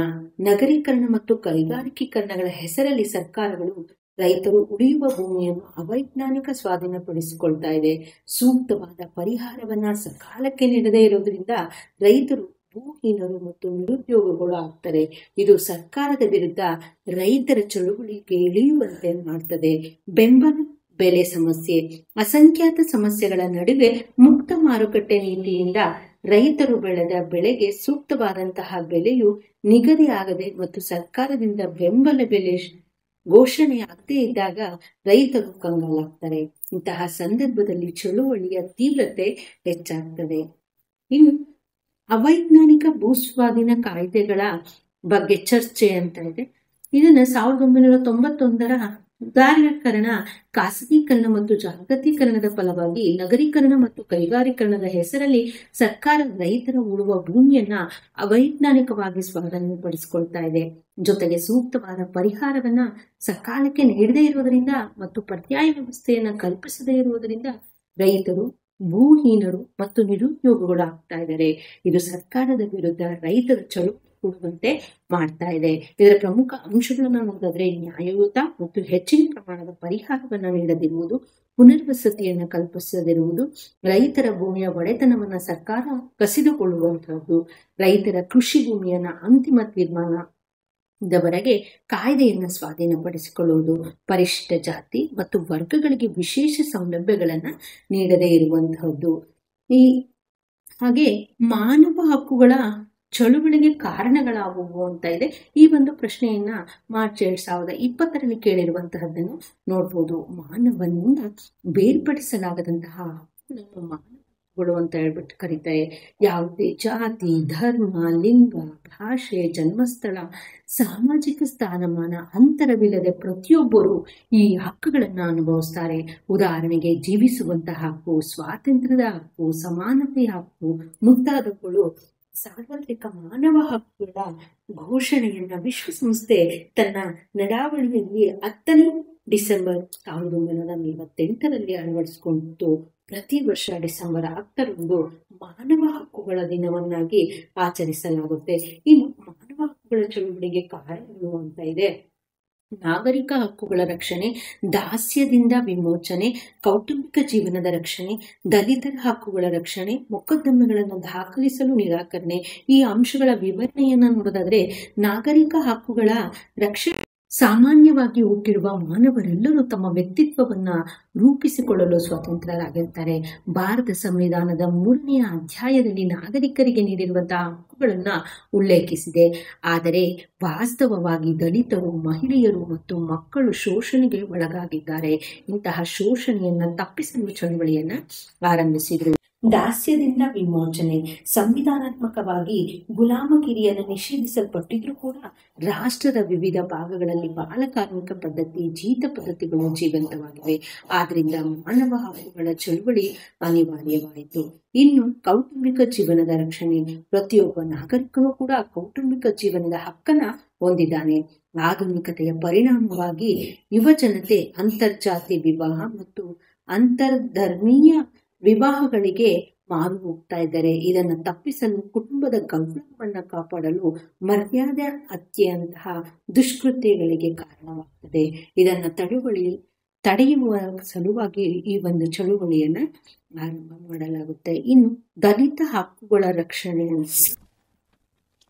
ನಗರೀಕರಣ ಮತ್ತು ಕೈಗಾರಿಕೀಕರಣಗಳ ಹೆಸರಲ್ಲಿ ಸರ್ಕಾರಗಳು ರೈತರು ಉಳಿಯುವ ಭೂಮಿಯನ್ನು ಅವೈಜ್ಞಾನಿಕ ಸ್ವಾಧೀನಪಡಿಸಿಕೊಳ್ತಾ ಇದೆ. ಸೂಕ್ತವಾದ ಪರಿಹಾರವನ್ನ ಸಕಾಲಕ್ಕೆ ನೀಡದೇ ಇರೋದ್ರಿಂದ ರೈತರು ಭೂಹೀನರು ಮತ್ತು ನಿರುದ್ಯೋಗಿಗಳು ಆಗ್ತಾರೆ. ಇದು ಸರ್ಕಾರದ ವಿರುದ್ಧ ರೈತರ ಚಳುವಳಿಗೆ ಇಳಿಯುವಂತೆ ಮಾಡ್ತದೆ. ಬೆಂಬಲ ಬೆಲೆ ಸಮಸ್ಯೆ: ಅಸಂಖ್ಯಾತ ಸಮಸ್ಯೆಗಳ ನಡುವೆ ಮುಕ್ತ ಮಾರುಕಟ್ಟೆ ನೀತಿಯಿಂದ ರೈತರು ಬೆಳೆದ ಬೆಳೆಗೆ ಸೂಕ್ತವಾದಂತಹ ಬೆಲೆಯು ನಿಗದಿಯಾಗದೆ ಮತ್ತು ಸರ್ಕಾರದಿಂದ ಬೆಂಬಲ ಬೆಲೆ ಘೋಷಣೆಯಾಗದೇ ಇದ್ದಾಗ ರೈತರು ಕಂಗಾಲಾಗ್ತಾರೆ. ಇಂತಹ ಸಂದರ್ಭದಲ್ಲಿ ಚಳುವಳಿಯ ತೀವ್ರತೆ ಹೆಚ್ಚಾಗ್ತದೆ. ಇನ್ನು ಅವೈಜ್ಞಾನಿಕ ಭೂಸ್ವಾಧೀನ ಕಾಯ್ದೆಗಳ ಬಗ್ಗೆ ಚರ್ಚೆ ಅಂತ ಇದೆ. ಇದನ್ನ 1991 ಉದಾರೀಕರಣ, ಖಾಸಗೀಕರಣ ಮತ್ತು ಜಾಗತೀಕರಣದ ಫಲವಾಗಿ ನಗರೀಕರಣ ಮತ್ತು ಕೈಗಾರೀಕರಣದ ಹೆಸರಲ್ಲಿ ಸರ್ಕಾರ ರೈತರ ಉಳುವ ಭೂಮಿಯನ್ನ ಅವೈಜ್ಞಾನಿಕವಾಗಿ ಸ್ವಾಧೀನಪಡಿಸಿಕೊಳ್ತಾ ಇದೆ. ಜೊತೆಗೆ ಸೂಕ್ತವಾದ ಪರಿಹಾರವನ್ನ ಸಕಾಲಕ್ಕೆ ನೀಡದೇ ಇರುವುದರಿಂದ ಮತ್ತು ಪರ್ಯಾಯ ವ್ಯವಸ್ಥೆಯನ್ನ ಕಲ್ಪಿಸದೇ ಇರುವುದರಿಂದ ರೈತರು ಭೂಹೀನರು ಮತ್ತು ನಿರುದ್ಯೋಗಿಗಳು ಆಗ್ತಾ ಇದ್ದಾರೆ. ಇದು ಸರ್ಕಾರದ ವಿರುದ್ಧ ರೈತರ ಚಳುವಳಿ ಕೊಡುವಂತೆ ಮಾಡ್ತಾ ಇದೆ. ಇದರ ಪ್ರಮುಖ ಅಂಶಗಳನ್ನು ನೋಡಿದ್ರೆ, ನ್ಯಾಯಯುತ ಮತ್ತು ಹೆಚ್ಚಿನ ಪ್ರಮಾಣದ ಪರಿಹಾರವನ್ನ ನೀಡದಿರುವುದು, ಪುನರ್ವಸತಿಯನ್ನು ಕಲ್ಪಿಸದಿರುವುದು, ರೈತರ ಭೂಮಿಯ ಒಡೆತನವನ್ನ ಸರ್ಕಾರ ಕಸಿದುಕೊಳ್ಳುವಂತಹದ್ದು, ರೈತರ ಕೃಷಿ ಭೂಮಿಯನ್ನ ಅಂತಿಮ ತೀರ್ಮಾನದವರೆಗೆ ಕಾಯ್ದೆಯನ್ನು ಸ್ವಾಧೀನಪಡಿಸಿಕೊಳ್ಳುವುದು, ಪರಿಶಿಷ್ಟ ಜಾತಿ ಮತ್ತು ವರ್ಗಗಳಿಗೆ ವಿಶೇಷ ಸೌಲಭ್ಯಗಳನ್ನ ನೀಡದೇ ಇರುವಂತಹದ್ದು. ಹಾಗೆ ಮಾನವ ಹಕ್ಕುಗಳ ಚಳುವಳಿಗೆ ಕಾರಣಗಳಾಗುವು ಅಂತ ಇದೆ. ಈ ಒಂದು ಪ್ರಶ್ನೆಯನ್ನ ಮಾರ್ಚ್ 2020 ಕೇಳಿರುವಂತಹದ್ದನ್ನು ನೋಡ್ಬೋದು. ಮಾನವನಿಂದ ಬೇರ್ಪಡಿಸಲಾಗದಂತಹ ಹಕ್ಕುಗಳನ್ನು ಮಾನವ ಹಕ್ಕುಗಳು ಅಂತ ಹೇಳ್ಬಿಟ್ಟು ಕರೀತಾರೆ. ಯಾವುದೇ ಜಾತಿ, ಧರ್ಮ, ಲಿಂಗ, ಭಾಷೆ, ಜನ್ಮಸ್ಥಳ, ಸಾಮಾಜಿಕ ಸ್ಥಾನಮಾನ ಅಂತರವಿಲ್ಲದೆ ಪ್ರತಿಯೊಬ್ಬರು ಈ ಹಕ್ಕುಗಳನ್ನು ಅನುಭವಿಸ್ತಾರೆ. ಉದಾಹರಣೆಗೆ ಜೀವಿಸುವಂತಹ ಹಕ್ಕು, ಸ್ವಾತಂತ್ರ್ಯದ ಹಕ್ಕು, ಸಮಾನತೆಯ ಹಕ್ಕು ಮುಂತಾದವುಗಳು ಸಾರ್ವತ್ರಿಕ ಮಾನವ ಹಕ್ಕುಗಳ ಘೋಷಣೆಯನ್ನ ವಿಶ್ವಸಂಸ್ಥೆ ತನ್ನ ನಡಾವಳಿಯಲ್ಲಿ 10ನೇ ಡಿಸೆಂಬರ್ 1948ರಲ್ಲಿ ಅಳವಡಿಸಿಕೊಂಡಿತು. ಪ್ರತಿ ವರ್ಷ ಡಿಸೆಂಬರ್ 10ರಂದು ಮಾನವ ಹಕ್ಕುಗಳ ದಿನವನ್ನಾಗಿ ಆಚರಿಸಲಾಗುತ್ತೆ. ಇನ್ನು ಮಾನವ ಹಕ್ಕುಗಳ ಚಳುವಳಿಗೆ ಕಾರಣಗಳು ಅಂತ ಇದೆ. ನಾಗರಿಕ ಹಕ್ಕುಗಳ ರಕ್ಷಣೆ, ದಾಸ್ಯದಿಂದ ವಿಮೋಚನೆ, ಕೌಟುಂಬಿಕ ಜೀವನದ ರಕ್ಷಣೆ, ದಲಿತರ ಹಕ್ಕುಗಳ ರಕ್ಷಣೆ, ಮೊಕದ್ದಮೆಗಳನ್ನು ದಾಖಲಿಸಲು ನಿರಾಕರಣೆ. ಈ ಅಂಶಗಳ ವಿವರಣೆಯನ್ನು ನೋಡೋದಾದ್ರೆ, ನಾಗರಿಕ ಹಕ್ಕುಗಳ ರಕ್ಷಣೆ ಸಾಮಾನ್ಯವಾಗಿ ಹುಟ್ಟಿರುವ ಮಾನವರೆಲ್ಲರೂ ತಮ್ಮ ವ್ಯಕ್ತಿತ್ವವನ್ನ ರೂಪಿಸಿಕೊಳ್ಳಲು ಸ್ವತಂತ್ರರಾಗಿರ್ತಾರೆ. ಭಾರತ ಸಂವಿಧಾನದ 3ನೇ ಅಧ್ಯಾಯದಲ್ಲಿ ನಾಗರಿಕರಿಗೆ ನೀಡಿರುವಂತಹ ಹಕ್ಕುಗಳನ್ನ ಉಲ್ಲೇಖಿಸಿದೆ. ಆದರೆ ವಾಸ್ತವವಾಗಿ ದಲಿತರು, ಮಹಿಳೆಯರು ಮತ್ತು ಮಕ್ಕಳು ಶೋಷಣೆಗೆ ಒಳಗಾಗಿದ್ದಾರೆ. ಇಂತಹ ಶೋಷಣೆಯನ್ನ ತಪ್ಪಿಸಲು ಚಳವಳಿಯನ್ನ ಆರಂಭಿಸಿದರು. ದಾಸ್ಯದಿಂದ ವಿಮೋಚನೆ. ಸಂವಿಧಾನಾತ್ಮಕವಾಗಿ ಗುಲಾಮಗಿರಿಯನ್ನು ನಿಷೇಧಿಸಲ್ಪಟ್ಟಿದ್ರೂ ಕೂಡ ರಾಷ್ಟ್ರದ ವಿವಿಧ ಭಾಗಗಳಲ್ಲಿ ಬಾಲಕಾರ್ಮಿಕ ಪದ್ಧತಿ, ಜೀತ ಪದ್ಧತಿಗಳು ಜೀವಂತವಾಗಿವೆ. ಆದ್ರಿಂದ ಮಾನವ ಹಕ್ಕುಗಳ ಚಳುವಳಿ ಅನಿವಾರ್ಯವಾಯಿತು. ಇನ್ನು ಕೌಟುಂಬಿಕ ಜೀವನದ ರಕ್ಷಣೆ. ಪ್ರತಿಯೊಬ್ಬ ನಾಗರಿಕನೂ ಕೂಡ ಕೌಟುಂಬಿಕ ಜೀವನದ ಹಕ್ಕನ್ನ ಹೊಂದಿದ್ದಾನೆ. ಆಧುನಿಕತೆಯ ಪರಿಣಾಮವಾಗಿ ಯುವಜನತೆ ಅಂತರ್ಜಾತಿ ವಿವಾಹ ಮತ್ತು ಅಂತರ್ಧರ್ಮೀಯ ವಿವಾಹಗಳಿಗೆ ಮಾರು ಹೋಗ್ತಾ ಇದ್ದಾರೆ. ಇದನ್ನು ತಪ್ಪಿಸಲು, ಕುಟುಂಬದ ಗೌರವವನ್ನು ಕಾಪಾಡಲು ಮರ್ಯಾದೆ ಹತ್ಯೆಯಂತಹ ದುಷ್ಕೃತ್ಯಗಳಿಗೆ ಕಾರಣವಾಗ್ತದೆ. ಇದನ್ನು ತಡೆಯುವ ಸಲುವಾಗಿ ಈ ಒಂದು ಚಳುವಳಿಯನ್ನ ಆರಂಭ ಮಾಡಲಾಗುತ್ತೆ. ಇನ್ನು ದಲಿತ ಹಕ್ಕುಗಳ ರಕ್ಷಣೆ.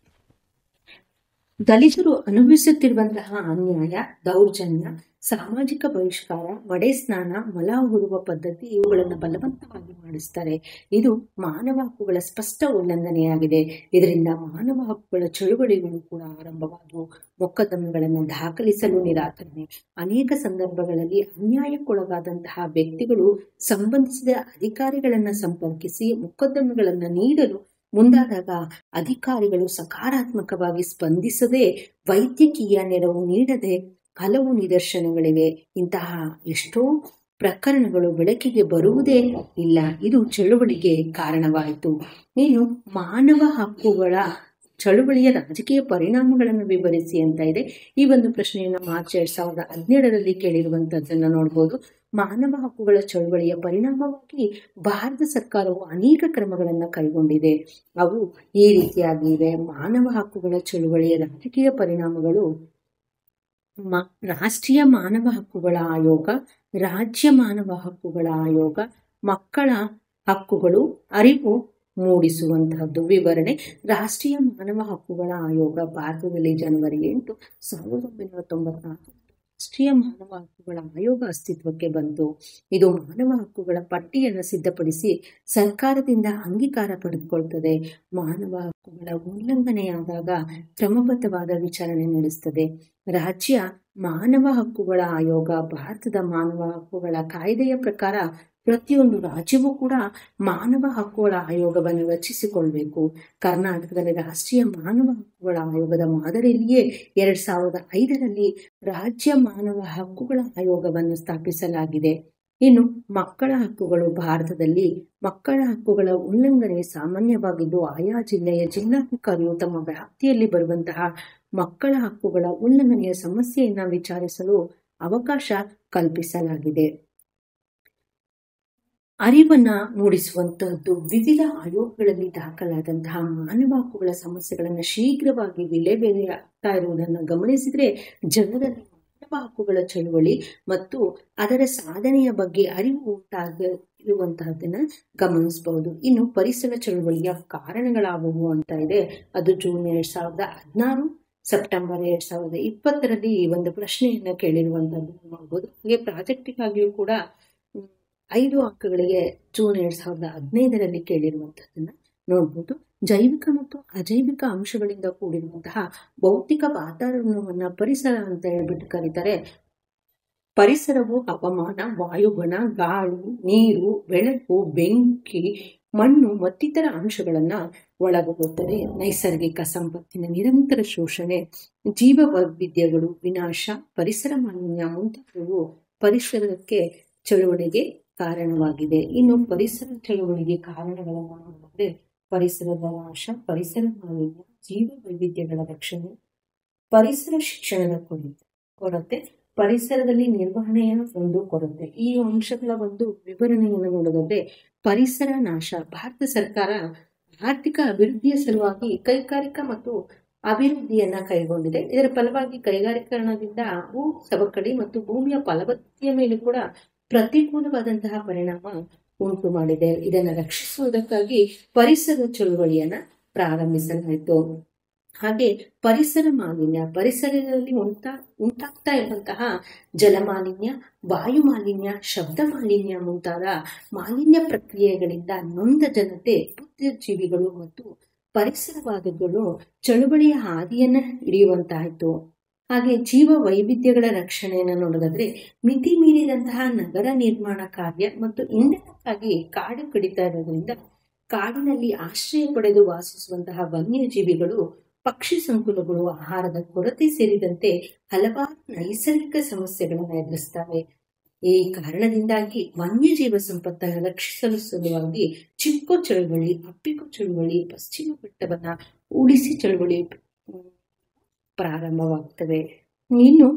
ದಲಿತರು ಅನುಭವಿಸುತ್ತಿರುವಂತಹ ಅನ್ಯಾಯ, ದೌರ್ಜನ್ಯ, ಸಾಮಾಜಿಕ ಬಹಿಷ್ಕಾರ, ಮಡೆ ಸ್ನಾನ, ಮಲ ಹೊರುವ ಪದ್ಧತಿ ಇವುಗಳನ್ನು ಬಲವಂತವಾಗಿ ಮಾಡಿಸ್ತಾರೆ. ಇದು ಮಾನವ ಹಕ್ಕುಗಳ ಸ್ಪಷ್ಟ ಉಲ್ಲಂಘನೆಯಾಗಿದೆ. ಇದರಿಂದ ಮಾನವ ಹಕ್ಕುಗಳ ಚಳುವಳಿಗಳು ಕೂಡ ಆರಂಭವಾದವು. ಮೊಕದ್ದಮೆಗಳನ್ನು ದಾಖಲಿಸಲು ನಿರಾಕರಣೆ. ಅನೇಕ ಸಂದರ್ಭಗಳಲ್ಲಿ ಅನ್ಯಾಯಕ್ಕೊಳಗಾದಂತಹ ವ್ಯಕ್ತಿಗಳು ಸಂಬಂಧಿಸಿದ ಅಧಿಕಾರಿಗಳನ್ನ ಸಂಪರ್ಕಿಸಿ ಮೊಕದ್ದಮೆಗಳನ್ನು ನೀಡಲು ಮುಂದಾದಾಗ ಅಧಿಕಾರಿಗಳು ಸಕಾರಾತ್ಮಕವಾಗಿ ಸ್ಪಂದಿಸದೆ, ವೈದ್ಯಕೀಯ ನೆರವು ನೀಡದೆ ಹಲವು ನಿದರ್ಶನಗಳಿವೆ. ಇಂತಹ ಎಷ್ಟೋ ಪ್ರಕರಣಗಳು ಬೆಳಕಿಗೆ ಬರುವುದೇ ಇಲ್ಲ. ಇದು ಚಳುವಳಿಗೆ ಕಾರಣವಾಯಿತು. ಇನ್ನು ಮಾನವ ಹಕ್ಕುಗಳ ಚಳುವಳಿಯ ರಾಜಕೀಯ ಪರಿಣಾಮಗಳನ್ನು ವಿವರಿಸಿ ಅಂತ ಇದೆ. ಈ ಒಂದು ಪ್ರಶ್ನೆಯನ್ನು ಮಾರ್ಚ್ 2017ರಲ್ಲಿ ಕೇಳಿರುವಂತದ್ದನ್ನ ನೋಡ್ಬೋದು. ಮಾನವ ಹಕ್ಕುಗಳ ಚಳುವಳಿಯ ಪರಿಣಾಮವಾಗಿ ಭಾರತ ಸರ್ಕಾರವು ಅನೇಕ ಕ್ರಮಗಳನ್ನು ಕೈಗೊಂಡಿದೆ. ಅವು ಈ ರೀತಿಯಾಗಿವೆ. ಮಾನವ ಹಕ್ಕುಗಳ ಚಳುವಳಿಯ ರಾಜಕೀಯ ಪರಿಣಾಮಗಳು: ರಾಷ್ಟ್ರೀಯ ಮಾನವ ಹಕ್ಕುಗಳ ಆಯೋಗ, ರಾಜ್ಯ ಮಾನವ ಹಕ್ಕುಗಳ ಆಯೋಗ, ಮಕ್ಕಳ ಹಕ್ಕುಗಳು ಅರಿವು ಮೂಡಿಸುವಂತಹದ್ದು. ವಿವರಣೆ: ರಾಷ್ಟ್ರೀಯ ಮಾನವ ಹಕ್ಕುಗಳ ಆಯೋಗ ಭಾರತದಲ್ಲಿ ಜನವರಿ 8, 1994 ರಾಷ್ಟ್ರೀಯ ಮಾನವ ಹಕ್ಕುಗಳ ಆಯೋಗ ಅಸ್ತಿತ್ವಕ್ಕೆ ಬಂತು. ಇದು ಮಾನವ ಹಕ್ಕುಗಳ ಪಟ್ಟಿಯನ್ನು ಸಿದ್ಧಪಡಿಸಿ ಸರ್ಕಾರದಿಂದ ಅಂಗೀಕಾರ ಪಡೆದುಕೊಳ್ಳುತ್ತದೆ. ಮಾನವ ಹಕ್ಕುಗಳ ಉಲ್ಲಂಘನೆಯಾದಾಗ ಕ್ರಮಬದ್ಧವಾದ ವಿಚಾರಣೆ ನಡೆಸುತ್ತದೆ. ರಾಜ್ಯ ಮಾನವ ಹಕ್ಕುಗಳ ಆಯೋಗ ಭಾರತದ ಮಾನವ ಹಕ್ಕುಗಳ ಕಾಯ್ದೆಯ ಪ್ರಕಾರ ಪ್ರತಿಯೊಂದು ರಾಜ್ಯವೂ ಕೂಡ ಮಾನವ ಹಕ್ಕುಗಳ ಆಯೋಗವನ್ನು ರಚಿಸಿಕೊಳ್ಬೇಕು. ಕರ್ನಾಟಕದಲ್ಲಿ ರಾಷ್ಟ್ರೀಯ ಮಾನವ ಹಕ್ಕುಗಳ ಆಯೋಗದ ಮಾದರಿಯಲ್ಲಿಯೇ 2005ರಲ್ಲಿ ರಾಜ್ಯ ಮಾನವ ಹಕ್ಕುಗಳ ಆಯೋಗವನ್ನು ಸ್ಥಾಪಿಸಲಾಗಿದೆ. ಇನ್ನು ಮಕ್ಕಳ ಹಕ್ಕುಗಳು. ಭಾರತದಲ್ಲಿ ಮಕ್ಕಳ ಹಕ್ಕುಗಳ ಉಲ್ಲಂಘನೆ ಸಾಮಾನ್ಯವಾಗಿದ್ದು, ಆಯಾ ಜಿಲ್ಲೆಯ ಜಿಲ್ಲಾಧಿಕಾರಿಯು ತಮ್ಮ ವ್ಯಾಪ್ತಿಯಲ್ಲಿ ಬರುವಂತಹ ಮಕ್ಕಳ ಹಕ್ಕುಗಳ ಉಲ್ಲಂಘನೆಯ ಸಮಸ್ಯೆಯನ್ನ ವಿಚಾರಿಸಲು ಅವಕಾಶ ಕಲ್ಪಿಸಲಾಗಿದೆ. ಅರಿವನ್ನ ಮೂಡಿಸುವಂತಹದ್ದು. ವಿವಿಧ ಆಯೋಗಗಳಲ್ಲಿ ದಾಖಲಾದಂತಹ ಮಾನವ ಹಕ್ಕುಗಳ ಸಮಸ್ಯೆಗಳನ್ನು ಶೀಘ್ರವಾಗಿ ವಿಲೇವಾರಿ ಆಗ್ತಾ ಇರುವುದನ್ನು ಗಮನಿಸಿದ್ರೆ ಜನರಲ್ಲಿ ಮಾನವ ಹಕ್ಕುಗಳ ಚಳುವಳಿ ಮತ್ತು ಅದರ ಸಾಧನೆಯ ಬಗ್ಗೆ ಅರಿವು ಉಂಟಾಗಿರುವಂತಹದನ್ನ ಗಮನಿಸಬಹುದು. ಇನ್ನು ಪರಿಸರ ಚಳುವಳಿಯ ಕಾರಣಗಳಾವುವು ಅಂತ ಇದೆ. ಅದು ಜೂನ್ 2016, ಸೆಪ್ಟೆಂಬರ್ 2020ರಲ್ಲಿ ಈ ಒಂದು ಪ್ರಶ್ನೆಯನ್ನ ಕೇಳಿರುವಂತದ್ದು ನೋಡಬಹುದು. ಹಾಗೆ ಪ್ರಾಜೆಕ್ಟಿಗಾಗಿಯೂ ಕೂಡ 5 ಅಂಕಗಳಿಗೆ ಜೂನ್ 2015ರಲ್ಲಿ ಕೇಳಿರುವಂತಹದನ್ನ ನೋಡ್ಬೋದು. ಜೈವಿಕ ಮತ್ತು ಅಜೈವಿಕ ಅಂಶಗಳಿಂದ ಕೂಡಿರುವಂತಹ ಭೌತಿಕ ವಾತಾವರಣವನ್ನ ಪರಿಸರ ಅಂತ ಹೇಳ್ಬಿಟ್ಟು ಕರೀತಾರೆ. ಪರಿಸರವು ಹವಾಮಾನ, ವಾಯುಗುಣ, ಗಾಳಿ, ನೀರು, ಬೆಳಕು, ಬೆಂಕಿ, ಮಣ್ಣು ಮತ್ತಿತರ ಅಂಶಗಳನ್ನ ಒಳಗೊಳ್ಳುತ್ತದೆ. ನೈಸರ್ಗಿಕ ಸಂಪತ್ತಿನ ನಿರಂತರ ಶೋಷಣೆ, ಜೀವ ವೈವಿಧ್ಯಗಳು ವಿನಾಶ, ಪರಿಸರ ಮಾಲಿನ್ಯ ಮುಂತಾದವು ಪರಿಸರಕ್ಕೆ ಚಳುವಳಿಗೆ ಕಾರಣವಾಗಿದೆ. ಇನ್ನು ಪರಿಸರ ಚಳುವಳಿಗೆ ಕಾರಣಗಳನ್ನು ನೋಡಿದ್ರೆ ಪರಿಸರದ ನಾಶ, ಪರಿಸರ ಮಾಲಿನ್ಯ, ಜೀವ ವೈವಿಧ್ಯಗಳ ರಕ್ಷಣೆ, ಪರಿಸರ ಶಿಕ್ಷಣದ ಕೊರತೆ, ಪರಿಸರದಲ್ಲಿ ನಿರ್ವಹಣೆಯ ಒಂದು ಕೊರತೆ. ಈ ಅಂಶಗಳ ಒಂದು ವಿವರಣೆಯನ್ನು ನೋಡಿದ್ರೆ ಪರಿಸರ ನಾಶ. ಭಾರತ ಸರ್ಕಾರ ಆರ್ಥಿಕ ಅಭಿವೃದ್ಧಿಯ ಸಲುವಾಗಿ ಕೈಗಾರಿಕಾ ಮತ್ತು ಅಭಿವೃದ್ಧಿಯನ್ನ ಕೈಗೊಂಡಿದೆ. ಇದರ ಫಲವಾಗಿ ಕೈಗಾರಿಕರಣದಿಂದ ಭೂ ಸವಕಳಿ ಮತ್ತು ಭೂಮಿಯ ಫಲವತ್ತತೆಯ ಮೇಲೆ ಕೂಡ ಪ್ರತಿಕೂಲವಾದಂತಹ ಪರಿಣಾಮ ಉಂಟು ಮಾಡಿದೆ. ಇದನ್ನು ರಕ್ಷಿಸುವುದಕ್ಕಾಗಿ ಪರಿಸರ ಚಳುವಳಿಯನ್ನ ಪ್ರಾರಂಭಿಸಲಾಯಿತು. ಹಾಗೆ ಪರಿಸರ ಮಾಲಿನ್ಯ, ಪರಿಸರದಲ್ಲಿ ಉಂಟಾಗ್ತಾ ಇರುವಂತಹ ಜಲಮಾಲಿನ್ಯ, ವಾಯು ಮಾಲಿನ್ಯ, ಶಬ್ದ ಮಾಲಿನ್ಯ ಮುಂತಾದ ಮಾಲಿನ್ಯ ಪ್ರಕ್ರಿಯೆಗಳಿಂದ ನೊಂದ ಜನತೆ, ಬುದ್ಧಿಜೀವಿಗಳು ಮತ್ತು ಪರಿಸರವಾದಿಗಳು ಚಳುವಳಿಯ ಹಾದಿಯನ್ನ ಹಿಡಿಯುವಂತಾಯಿತು. ಹಾಗೆ ಜೀವ ವೈವಿಧ್ಯಗಳ ರಕ್ಷಣೆಯನ್ನು ನೋಡೋದಾದ್ರೆ ಮಿತಿ ಮೀರಿದಂತಹ ನಗರ ನಿರ್ಮಾಣ ಕಾರ್ಯ ಮತ್ತು ಇಂಧನಕ್ಕಾಗಿ ಕಾಡು ಕಡಿತ ಇರೋದ್ರಿಂದ ಕಾಡಿನಲ್ಲಿ ಆಶ್ರಯ ಪಡೆದು ವಾಸಿಸುವಂತಹ ವನ್ಯಜೀವಿಗಳು, ಪಕ್ಷಿ ಸಂಕುಲಗಳು ಆಹಾರದ ಕೊರತೆ ಸೇರಿದಂತೆ ಹಲವಾರು ನೈಸರ್ಗಿಕ ಸಮಸ್ಯೆಗಳನ್ನು ಎದುರಿಸ್ತವೆ. ಈ ಕಾರಣದಿಂದಾಗಿ ವನ್ಯಜೀವ ಸಂಪತ್ತನ್ನು ರಕ್ಷಿಸಲು ಸಲುವಾಗಿ ಚಿಕ್ಕೋ ಚಳುವಳಿ, ಅಪ್ಪಿಕೋ ಚಳುವಳಿ, ಪಶ್ಚಿಮ ಘಟ್ಟವನ್ನ ಉಳಿಸಿ ಚಳುವಳಿ ಪ್ರಾರಂಭವಾಗುತ್ತವೆ. ಇನ್ನು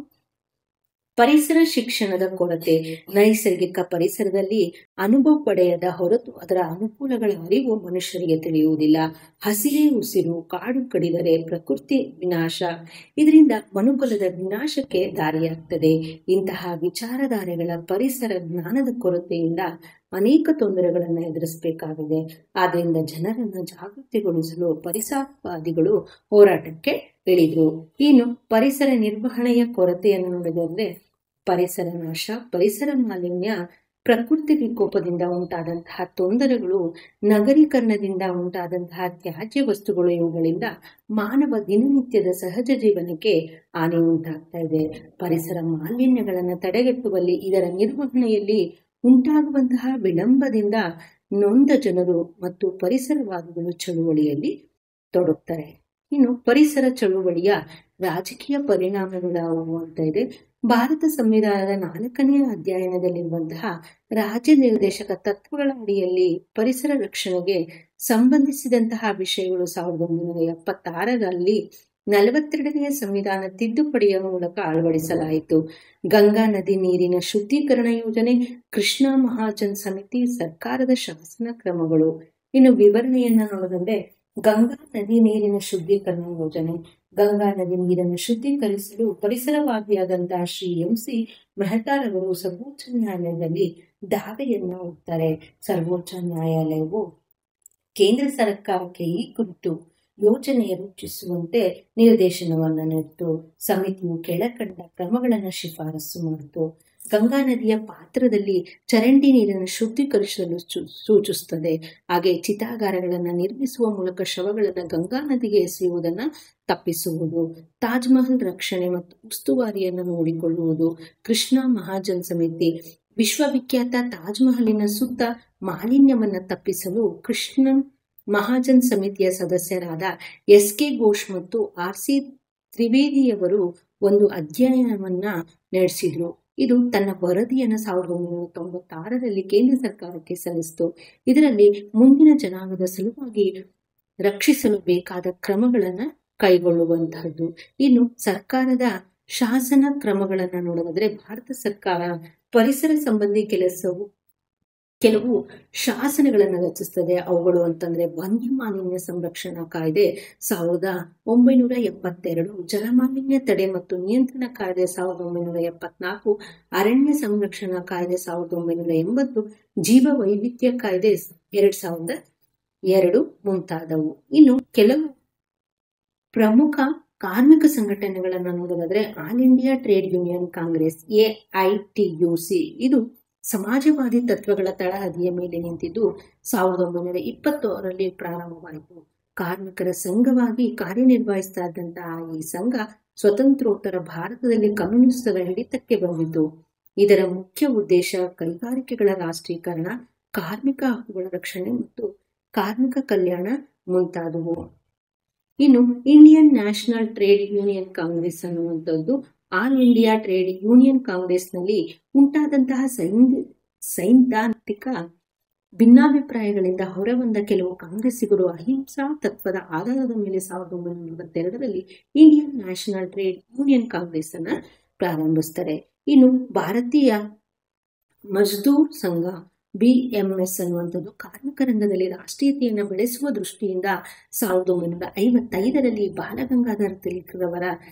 ಪರಿಸರ ಶಿಕ್ಷಣದ ಕೊರತೆ. ನೈಸರ್ಗಿಕ ಪರಿಸರದಲ್ಲಿ ಅನುಭವ ಪಡೆಯದ ಹೊರತು ಅದರ ಅನುಕೂಲಗಳ ಅರಿವು ಮನುಷ್ಯರಿಗೆ ತಿಳಿಯುವುದಿಲ್ಲ. ಹಸಿರೇ ಉಸಿರು, ಕಾಡು ಕಡಿದರೆ ಪ್ರಕೃತಿ ವಿನಾಶ, ಇದರಿಂದ ಮನುಕುಲದ ವಿನಾಶಕ್ಕೆ ದಾರಿಯಾಗ್ತದೆ. ಇಂತಹ ವಿಚಾರಧಾರೆಗಳ ಪರಿಸರ ಜ್ಞಾನದ ಕೊರತೆಯಿಂದ ಅನೇಕ ತೊಂದರೆಗಳನ್ನು ಎದುರಿಸಬೇಕಾಗಿದೆ. ಆದ್ದರಿಂದ ಜನರನ್ನು ಜಾಗೃತಿಗೊಳಿಸಲು ಪರಿಸರವಾದಿಗಳು ಹೋರಾಟಕ್ಕೆ ಇಳಿದ್ರು. ಇನ್ನು ಪರಿಸರ ನಿರ್ವಹಣೆಯ ಕೊರತೆಯನ್ನು ನೋಡಿದ್ರೆ ಪರಿಸರ ನಾಶ, ಪರಿಸರ ಮಾಲಿನ್ಯ, ಪ್ರಕೃತಿ ವಿಕೋಪದಿಂದ ಉಂಟಾದಂತಹ ತೊಂದರೆಗಳು, ನಗರೀಕರಣದಿಂದ ಉಂಟಾದಂತಹ ತ್ಯಾಜ್ಯ ವಸ್ತುಗಳು, ಇವುಗಳಿಂದ ಮಾನವ ದಿನನಿತ್ಯದ ಸಹಜ ಜೀವನಕ್ಕೆ ಹಾನಿ ಉಂಟಾಗ್ತಾ ಇದೆ. ಪರಿಸರ ಮಾಲಿನ್ಯಗಳನ್ನು ತಡೆಗಟ್ಟುವಲ್ಲಿ, ಇದರ ನಿರ್ವಹಣೆಯಲ್ಲಿ ಉಂಟಾಗುವಂತಹ ವಿಳಂಬದಿಂದ ನೊಂದ ಜನರು ಮತ್ತು ಪರಿಸರವಾದಿಗಳು ಚಳುವಳಿಯಲ್ಲಿ ತೊಡಗುತ್ತಾರೆ. ಇನ್ನು ಪರಿಸರ ಚಳುವಳಿಯ ರಾಜಕೀಯ ಪರಿಣಾಮಗಳು ಅಂತ ಇದೆ. ಭಾರತ ಸಂವಿಧಾನದ 4ನೇ ಅಧ್ಯಾಯದಲ್ಲಿರುವಂತಹ ರಾಜ್ಯ ನಿರ್ದೇಶಕ ತತ್ವಗಳ ಅಡಿಯಲ್ಲಿ ಪರಿಸರ ರಕ್ಷಣೆಗೆ ಸಂಬಂಧಿಸಿದಂತಹ ವಿಷಯಗಳು 1976ರಲ್ಲಿ 42ನೇ ಸಂವಿಧಾನ ತಿದ್ದುಪಡಿಯ ಮೂಲಕ ಅಳವಡಿಸಲಾಯಿತು. ಗಂಗಾ ನದಿ ನೀರಿನ ಶುದ್ಧೀಕರಣ ಯೋಜನೆ, ಕೃಷ್ಣಾ ಮಹಾಜನ್ ಸಮಿತಿ, ಸರ್ಕಾರದ ಶಾಸನ ಕ್ರಮಗಳು. ಇನ್ನು ವಿವರಣೆಯನ್ನ ನೋಡಿದ್ರೆ ಗಂಗಾ ನದಿ ನೀರಿನ ಶುದ್ಧೀಕರಣ ಯೋಜನೆ. ಗಂಗಾ ನದಿ ನೀರನ್ನು ಶುದ್ಧೀಕರಿಸಲು ಪರಿಸರವಾದಿಯಾದಂತಹ ಶ್ರೀ MC ಮೆಹ್ತಾರವರು ಸರ್ವೋಚ್ಚ ನ್ಯಾಯಾಲಯದಲ್ಲಿ ದಾವೆಯನ್ನ ಹೂಡ್ತಾರೆ. ಸರ್ವೋಚ್ಚ ನ್ಯಾಯಾಲಯವು ಕೇಂದ್ರ ಸರ್ಕಾರಕ್ಕೆ ಈ ಕುರಿತು ಯೋಜನೆ ರೂಪಿಸುವಂತೆ ನಿರ್ದೇಶನವನ್ನು ನೀಡಿತು. ಸಮಿತಿಯು ಕೆಳಕಂಡ ಕ್ರಮಗಳನ್ನು ಶಿಫಾರಸು ಮಾಡಿತು. ಗಂಗಾ ನದಿಯ ಪಾತ್ರದಲ್ಲಿ ಚರಂಡಿ ನೀರನ್ನು ಶುದ್ಧೀಕರಿಸಲು ಸೂಚಿಸುತ್ತದೆ. ಹಾಗೆ ಚಿತಾಗಾರಗಳನ್ನು ನಿರ್ಮಿಸುವ ಮೂಲಕ ಶವಗಳನ್ನು ಗಂಗಾ ನದಿಗೆ ಎಸೆಯುವುದನ್ನು ತಪ್ಪಿಸುವುದು. ತಾಜ್ ಮಹಲ್ ರಕ್ಷಣೆ ಮತ್ತು ಉಸ್ತುವಾರಿಯನ್ನು ನೋಡಿಕೊಳ್ಳುವುದು. ಕೃಷ್ಣಾ ಮಹಾಜನ್ ಸಮಿತಿ ವಿಶ್ವವಿಖ್ಯಾತ ತಾಜ್ ಮಹಲಿನ ಸುತ್ತ ಮಾಲಿನ್ಯವನ್ನು ತಪ್ಪಿಸಲು ಕೃಷ್ಣ ಮಹಾಜನ್ ಸಮಿತಿಯ ಸದಸ್ಯರಾದ SK ಘೋಷ್ ಮತ್ತು RC ತ್ರಿವೇದಿಯವರು ಒಂದು ಅಧ್ಯಯನವನ್ನ ನಡೆಸಿದ್ರು. ಇದು ತನ್ನ ವರದಿಯನ್ನು 1996ರಲ್ಲಿ ಕೇಂದ್ರ ಸರ್ಕಾರಕ್ಕೆ ಸಲ್ಲಿಸಿತು. ಇದರಲ್ಲಿ ಮುಂದಿನ ಜನಾಂಗದ ಸಲುವಾಗಿ ರಕ್ಷಿಸಲು ಬೇಕಾದ ಕ್ರಮಗಳನ್ನು ಕೈಗೊಳ್ಳುವಂತಹದ್ದು. ಇನ್ನು ಸರ್ಕಾರದ ಶಾಸನ ಕ್ರಮಗಳನ್ನು ನೋಡೋದಾದ್ರೆ ಭಾರತ ಸರ್ಕಾರ ಪರಿಸರ ಸಂಬಂಧಿ ಕೆಲವು ಶಾಸನಗಳನ್ನು ರಚಿಸುತ್ತದೆ. ಅವುಗಳು ಅಂತಂದ್ರೆ ವನ್ಯ ಮಾಲಿನ್ಯ ಸಂರಕ್ಷಣಾ ಕಾಯ್ದೆ 1972, ಜಲಮಾಲಿನ್ಯ ತಡೆ ಮತ್ತು ನಿಯಂತ್ರಣ ಕಾಯ್ದೆ 1974, ಅರಣ್ಯ ಸಂರಕ್ಷಣಾ ಕಾಯ್ದೆ 1980, ಜೀವ ವೈವಿಧ್ಯ ಕಾಯ್ದೆ 2002 ಮುಂತಾದವು. ಇನ್ನು ಕೆಲವು ಪ್ರಮುಖ ಕಾರ್ಮಿಕ ಸಂಘಟನೆಗಳನ್ನು ನೋಡೋದಾದ್ರೆ all India trade Union Congress AITUC, ಇದು ಸಮಾಜವಾದಿ ತತ್ವಗಳ ತಳಹದಿಯ ಮೇಲೆ ನಿಂತಿದ್ದು 1926ರಲ್ಲಿ ಪ್ರಾರಂಭವಾಯಿತು. ಕಾರ್ಮಿಕರ ಸಂಘವಾಗಿ ಕಾರ್ಯನಿರ್ವಹಿಸ್ತಾ ಇದ್ದಂತಹ ಈ ಸಂಘ ಸ್ವತಂತ್ರೋತ್ತರ ಭಾರತದಲ್ಲಿ ಕಮ್ಯುನಿಸ್ಟರ ಹಿಡಿತಕ್ಕೆ ಬಂದಿತು. ಇದರ ಮುಖ್ಯ ಉದ್ದೇಶ ಕೈಗಾರಿಕೆಗಳ ರಾಷ್ಟ್ರೀಕರಣ, ಕಾರ್ಮಿಕ ಹಕ್ಕುಗಳ ರಕ್ಷಣೆ ಮತ್ತು ಕಾರ್ಮಿಕ ಕಲ್ಯಾಣ ಮುಂತಾದವು. ಇನ್ನು Indian National Trade Union Congress ಅನ್ನುವಂಥದ್ದು ಆಲ್ ಇಂಡಿಯಾ ಟ್ರೇಡ್ ಯೂನಿಯನ್ ಕಾಂಗ್ರೆಸ್ನಲ್ಲಿ ಉಂಟಾದಂತಹ ಸೈದ್ಧಾಂತಿಕ ಭಿನ್ನಾಭಿಪ್ರಾಯಗಳಿಂದ ಹೊರಬಂದ ಕೆಲವು ಕಾಂಗ್ರೆಸ್ಸಿಗರು ಅಹಿಂಸಾ ತತ್ವದ ಆಧಾರದ ಮೇಲೆ 1942ರಲ್ಲಿ Indian National Trade Union Congress ಅನ್ನ ಪ್ರಾರಂಭಿಸ್ತಾರೆ. ಇನ್ನು ಭಾರತೀಯ ಮಜ್ದೂರ್ ಸಂಘ BMS ಅನ್ನುವಂಥದ್ದು ಕಾರ್ಮಿಕ ರಂಗದಲ್ಲಿ ರಾಷ್ಟ್ರೀಯತೆಯನ್ನು ಬೆಳೆಸುವ ದೃಷ್ಟಿಯಿಂದ 1955ರಲ್ಲಿ ಬಾಲಗಂಗಾಧರ ತಿಲಕ್ರವರ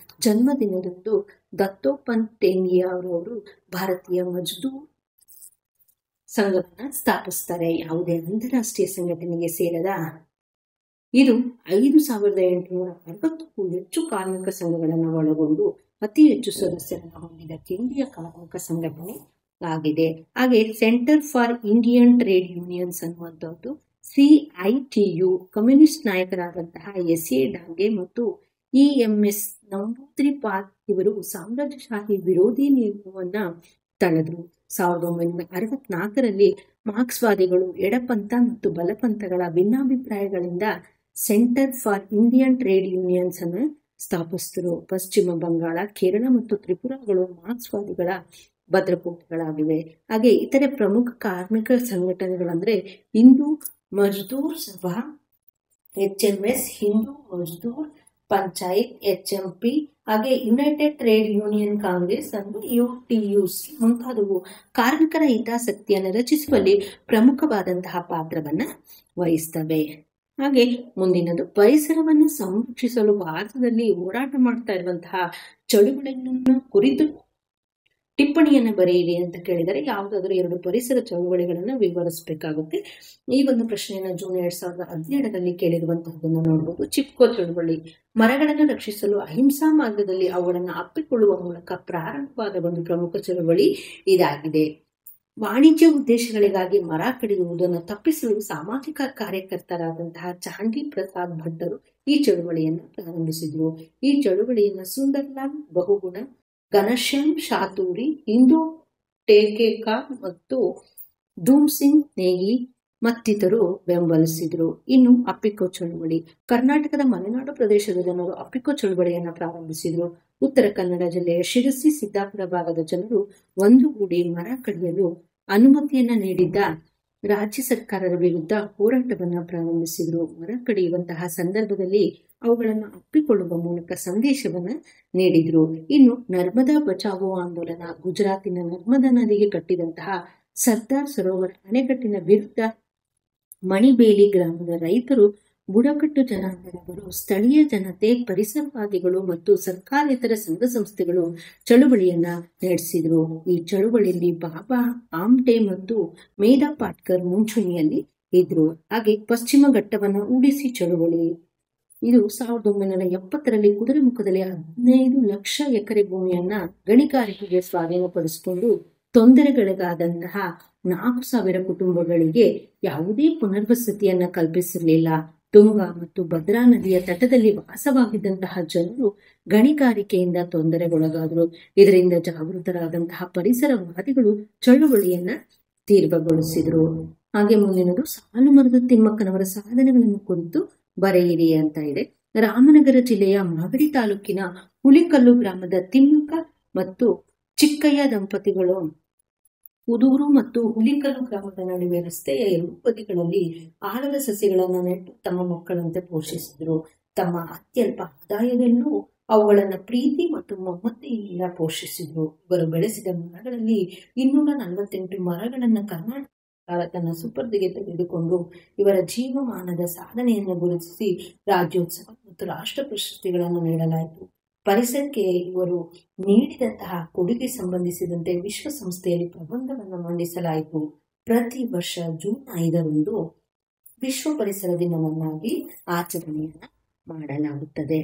ಜನ್ಮದಿನದಂದು ದತ್ತೋಪಂತ್ ಠೇಂಗಿಯಾ ಅವರವರು ಭಾರತೀಯ ಮಜ್ದೂರ್ ಸಂಘವನ್ನ ಸ್ಥಾಪಿಸ್ತಾರೆ. ಯಾವುದೇ ಅಂತಾರಾಷ್ಟ್ರೀಯ ಸಂಘಟನೆಗೆ ಸೇರದ ಇದು 5860ಕ್ಕೂ ಹೆಚ್ಚು ಕಾರ್ಮಿಕ ಸಂಘಗಳನ್ನು ಒಳಗೊಂಡು ಅತಿ ಹೆಚ್ಚು ಸದಸ್ಯರನ್ನು ಹೊಂದಿದ ಕೇಂದ್ರೀಯ ಕಾರ್ಮಿಕ ಸಂಘಟನೆ ಆಗಿದೆ. ಹಾಗೆ centre for Indian Trade unions ಅನ್ನುವಂಥದ್ದು CITU ಕಮ್ಯುನಿಸ್ಟ್ ನಾಯಕರಾದಂತಹ SA ಡಾಂಗೆ ಮತ್ತು EMS ನಂಬೂದ್ರಿ ಪಾಲ್ ಇವರು ಸಾಮ್ರಾಜ್ಯಶಾಹಿ ವಿರೋಧಿ ನಿಯಮವನ್ನ ತಳೆದರು. 1964ರಲ್ಲಿ ಮಾರ್ಕ್ಸ್ವಾದಿಗಳು ಎಡಪಂಥ ಮತ್ತು ಬಲಪಂಥಗಳ ಭಿನ್ನಾಭಿಪ್ರಾಯಗಳಿಂದ Centre for Indian Trade Unions ಅನ್ನು ಸ್ಥಾಪಿಸಿದರು. ಪಶ್ಚಿಮ ಬಂಗಾಳ, ಕೇರಳ ಮತ್ತು ತ್ರಿಪುರಾಗಳು ಮಾರ್ಕ್ಸ್ವಾದಿಗಳ ಭದ್ರಕೋಟೆಗಳಾಗಿವೆ. ಹಾಗೆ ಇತರೆ ಪ್ರಮುಖ ಕಾರ್ಮಿಕ ಸಂಘಟನೆಗಳಂದ್ರೆ ಹಿಂದೂ ಮಜ್ದೂರ್ ಸಭಾ, HMS, ಹಿಂದೂ ಮಜ್ದೂರ್ ಪಂಚಾಯತ್, HMP, ಹಾಗೆ ಯುನೈಟೆಡ್ ಟ್ರೇಡ್ ಯೂನಿಯನ್ ಕಾಂಗ್ರೆಸ್ ಅಂದ್ರೆ UTUC ಮುಂತಾದವು ಕಾರ್ಮಿಕರ ಹಿತಾಸಕ್ತಿಯನ್ನು ರಚಿಸುವಲ್ಲಿ ಪ್ರಮುಖವಾದಂತಹ ಪಾತ್ರವನ್ನ ವಹಿಸ್ತವೆ. ಹಾಗೆ ಮುಂದಿನದು ಪರಿಸರವನ್ನು ಸಂರಕ್ಷಿಸಲು ಭಾರತದಲ್ಲಿ ಹೋರಾಟ ಮಾಡ್ತಾ ಇರುವಂತಹ ಚಳುವಳಿಯನ್ನು ಕುರಿತು ಟಿಪ್ಪಣಿಯನ್ನು ಬರೆಯಿರಿ ಅಂತ ಕೇಳಿದರೆ ಯಾವುದಾದ್ರೂ 2 ಪರಿಸರ ಚಳುವಳಿಗಳನ್ನು ವಿವರಿಸಬೇಕಾಗುತ್ತೆ. ಈ ಒಂದು ಪ್ರಶ್ನೆಯನ್ನ ಜೂನ್ 2017ರಲ್ಲಿ ಕೇಳಿರುವಂತಹದನ್ನು ನೋಡಬಹುದು. ಚಿಪ್ಕೋ ಚಳುವಳಿ ಮರಗಳನ್ನು ರಕ್ಷಿಸಲು ಅಹಿಂಸಾ ಮಾರ್ಗದಲ್ಲಿ ಅವುಗಳನ್ನು ಅಪ್ಪಿಕೊಳ್ಳುವ ಮೂಲಕ ಪ್ರಾರಂಭವಾದ ಒಂದು ಪ್ರಮುಖ ಚಳುವಳಿ ಇದಾಗಿದೆ. ವಾಣಿಜ್ಯ ಉದ್ದೇಶಗಳಿಗಾಗಿ ಮರ ಕಡಿಯುವುದನ್ನು ತಪ್ಪಿಸಲು ಸಾಮಾಜಿಕ ಕಾರ್ಯಕರ್ತರಾದಂತಹ ಚಾಂಡಿ ಪ್ರಸಾದ್ ಭಟ್ಟರು ಈ ಚಳುವಳಿಯನ್ನು ಪ್ರಾರಂಭಿಸಿದರು. ಈ ಚಳುವಳಿಯನ್ನು ಸುಂದರ್ಲಾಲ್ ಬಹುಗುಣ, ಘನಶ್ಯಾಮ್ ಶಾತೂರಿ, ಇಂದು ಟೇಕೇಕಾರ್ ಮತ್ತು ಧೂಮ್ ಸಿಂಗ್ ನೇಗಿ ಮತ್ತಿತರರು ಬೆಂಬಲಿಸಿದರು. ಇನ್ನು ಅಪ್ಪಿಕೋ ಚಳುವಳಿ ಕರ್ನಾಟಕದ ಮಲೆನಾಡು ಪ್ರದೇಶದ ಜನರು ಅಪ್ಪಿಕೋ ಚಳುವಳಿಯನ್ನು ಪ್ರಾರಂಭಿಸಿದರು. ಉತ್ತರ ಕನ್ನಡ ಜಿಲ್ಲೆಯ ಶಿರಸಿ, ಸಿದ್ದಾಪುರ ಭಾಗದ ಜನರು ಒಂದುಗೂಡಿ ಮರ ಕಡಿಯಲು ಅನುಮತಿಯನ್ನ ನೀಡಿದ್ದ ರಾಜ್ಯ ಸರ್ಕಾರದ ವಿರುದ್ಧ ಹೋರಾಟವನ್ನ ಪ್ರಾರಂಭಿಸಿದರು. ಮರ ಕಡಿಯುವಂತಹ ಸಂದರ್ಭದಲ್ಲಿ ಅವುಗಳನ್ನು ಅಪ್ಪಿಕೊಳ್ಳುವ ಮೂಲಕ ಸಂದೇಶವನ್ನ ನೀಡಿದ್ರು. ಇನ್ನು ನರ್ಮದಾ ಬಚಾವೋ ಆಂದೋಲನ ಗುಜರಾತಿನ ನರ್ಮದಾ ನದಿಗೆ ಕಟ್ಟಿದಂತಹ ಸರ್ದಾರ್ ಸರೋವರ ಅಣೆಕಟ್ಟಿನ ವಿರುದ್ಧ ಮಣಿಬೇಲಿ ಗ್ರಾಮದ ರೈತರು, ಬುಡಕಟ್ಟು ಜನಾಂಗದವರು, ಸ್ಥಳೀಯ ಜನತೆ, ಪರಿಸರವಾದಿಗಳು ಮತ್ತು ಸರ್ಕಾರೇತರ ಸಂಘ ಸಂಸ್ಥೆಗಳು ಚಳುವಳಿಯನ್ನ ನಡೆಸಿದ್ರು. ಈ ಚಳುವಳಿಯಲ್ಲಿ ಬಾಬಾ ಆಮ್ಟೆ ಮತ್ತು ಮೇಧಾ ಪಾಟ್ಕರ್ ಮುಂಚೂಣಿಯಲ್ಲಿ ಇದ್ರು. ಹಾಗೆ ಪಶ್ಚಿಮ ಘಟ್ಟವನ್ನ ಉಳಿಸಿ ಚಳುವಳಿ ಇದು 1970ರಲ್ಲಿ ಕುದುರೆಮುಖದಲ್ಲಿ 15 ಲಕ್ಷ ಎಕರೆ ಭೂಮಿಯನ್ನ ಗಣಿಗಾರಿಕೆಗೆ ಸ್ವಾಧೀನಪಡಿಸಿಕೊಂಡು ತೊಂದರೆಗಳಿಗಾದಂತಹ 4,000 ಕುಟುಂಬಗಳಿಗೆ ಯಾವುದೇ ಪುನರ್ವಸತಿಯನ್ನ ಕಲ್ಪಿಸಿರಲಿಲ್ಲ. ತುಂಗಾ ಮತ್ತು ಭದ್ರಾ ನದಿಯ ತಟದಲ್ಲಿ ವಾಸವಾಗಿದ್ದಂತಹ ಜನರು ಗಣಿಗಾರಿಕೆಯಿಂದ ತೊಂದರೆಗೊಳಗಾದರು. ಇದರಿಂದ ಜಾಗೃತರಾದಂತಹ ಪರಿಸರವಾದಿಗಳು ಚಳುವಳಿಯನ್ನ ತೀವ್ರಗೊಳಿಸಿದರು. ಹಾಗೆ ಮುಂದಿನದು ಸಾಲುಮರದ ತಿಮ್ಮಕ್ಕನವರ ಸಾಧನೆಗಳನ್ನು ಕುರಿತು ಬರೆಯಿರಿ ಅಂತ ಇದೆ. ರಾಮನಗರ ಜಿಲ್ಲೆಯ ಮಾಗಡಿ ತಾಲೂಕಿನ ಹುಲಿಕಲ್ಲು ಗ್ರಾಮದ ತಿಮ್ಮಕ್ಕ ಮತ್ತು ಚಿಕ್ಕಯ್ಯ ದಂಪತಿಗಳು ಉದೂರು ಮತ್ತು ಹುಲಿಕಲ್ಲು ಗ್ರಾಮದ ನಡುವೆ ರಸ್ತೆಯ 2 ಬದಿಗಳಲ್ಲಿ ಆಲದ ಸಸಿಗಳನ್ನು ನೆಟ್ಟು ತಮ್ಮ ಮಕ್ಕಳಂತೆ ಪೋಷಿಸಿದರು. ತಮ್ಮ ಅತ್ಯಲ್ಪ ಆದಾಯದಲ್ಲೂ ಅವುಗಳನ್ನು ಪ್ರೀತಿ ಮತ್ತು ಮಮತೆಯಿಂದ ಪೋಷಿಸಿದರು. ಇವರು ಬೆಳೆಸಿದ ಮರಗಳಲ್ಲಿ 248 ಮರಗಳನ್ನು ಕರ್ನಾಟಕ ತನ್ನ ಸುಪರ್ದಿಗೆ ತೆಗೆದುಕೊಂಡು ಇವರ ಜೀವಮಾನದ ಸಾಧನೆಯನ್ನು ಗುರುತಿಸಿ ರಾಜ್ಯೋತ್ಸವ ಮತ್ತು ರಾಷ್ಟ್ರ ಪ್ರಶಸ್ತಿಗಳನ್ನು ನೀಡಲಾಯಿತು. ಪರಿಸರಕ್ಕೆ ಇವರು ನೀಡಿದಂತಹ ಕೊಡುಗೆ ಸಂಬಂಧಿಸಿದಂತೆ ವಿಶ್ವಸಂಸ್ಥೆಯಲ್ಲಿ ಪ್ರಬಂಧವನ್ನು ಮಂಡಿಸಲಾಯಿತು. ಪ್ರತಿ ವರ್ಷ ಜೂನ್ 5ರಂದು ವಿಶ್ವ ಪರಿಸರ ದಿನವನ್ನಾಗಿ ಆಚರಣೆಯನ್ನ ಮಾಡಲಾಗುತ್ತದೆ.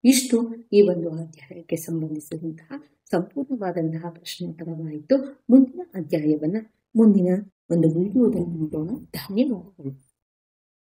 ಇಷ್ಟು ಈ ಒಂದು ಅಧ್ಯಾಯಕ್ಕೆ ಸಂಬಂಧಿಸಿದಂತಹ ಸಂಪೂರ್ಣವಾದಂತಹ ಪ್ರಶ್ನೋತ್ತರವಾಯಿತು. ಮುಂದಿನ ಅಧ್ಯಾಯವನ್ನ ಮುಂದಿನ ಒಂದು ವಿಡಿಯೋದಲ್ಲಿ ನೋಡೋಣ. ಧನ್ಯವಾದಗಳು.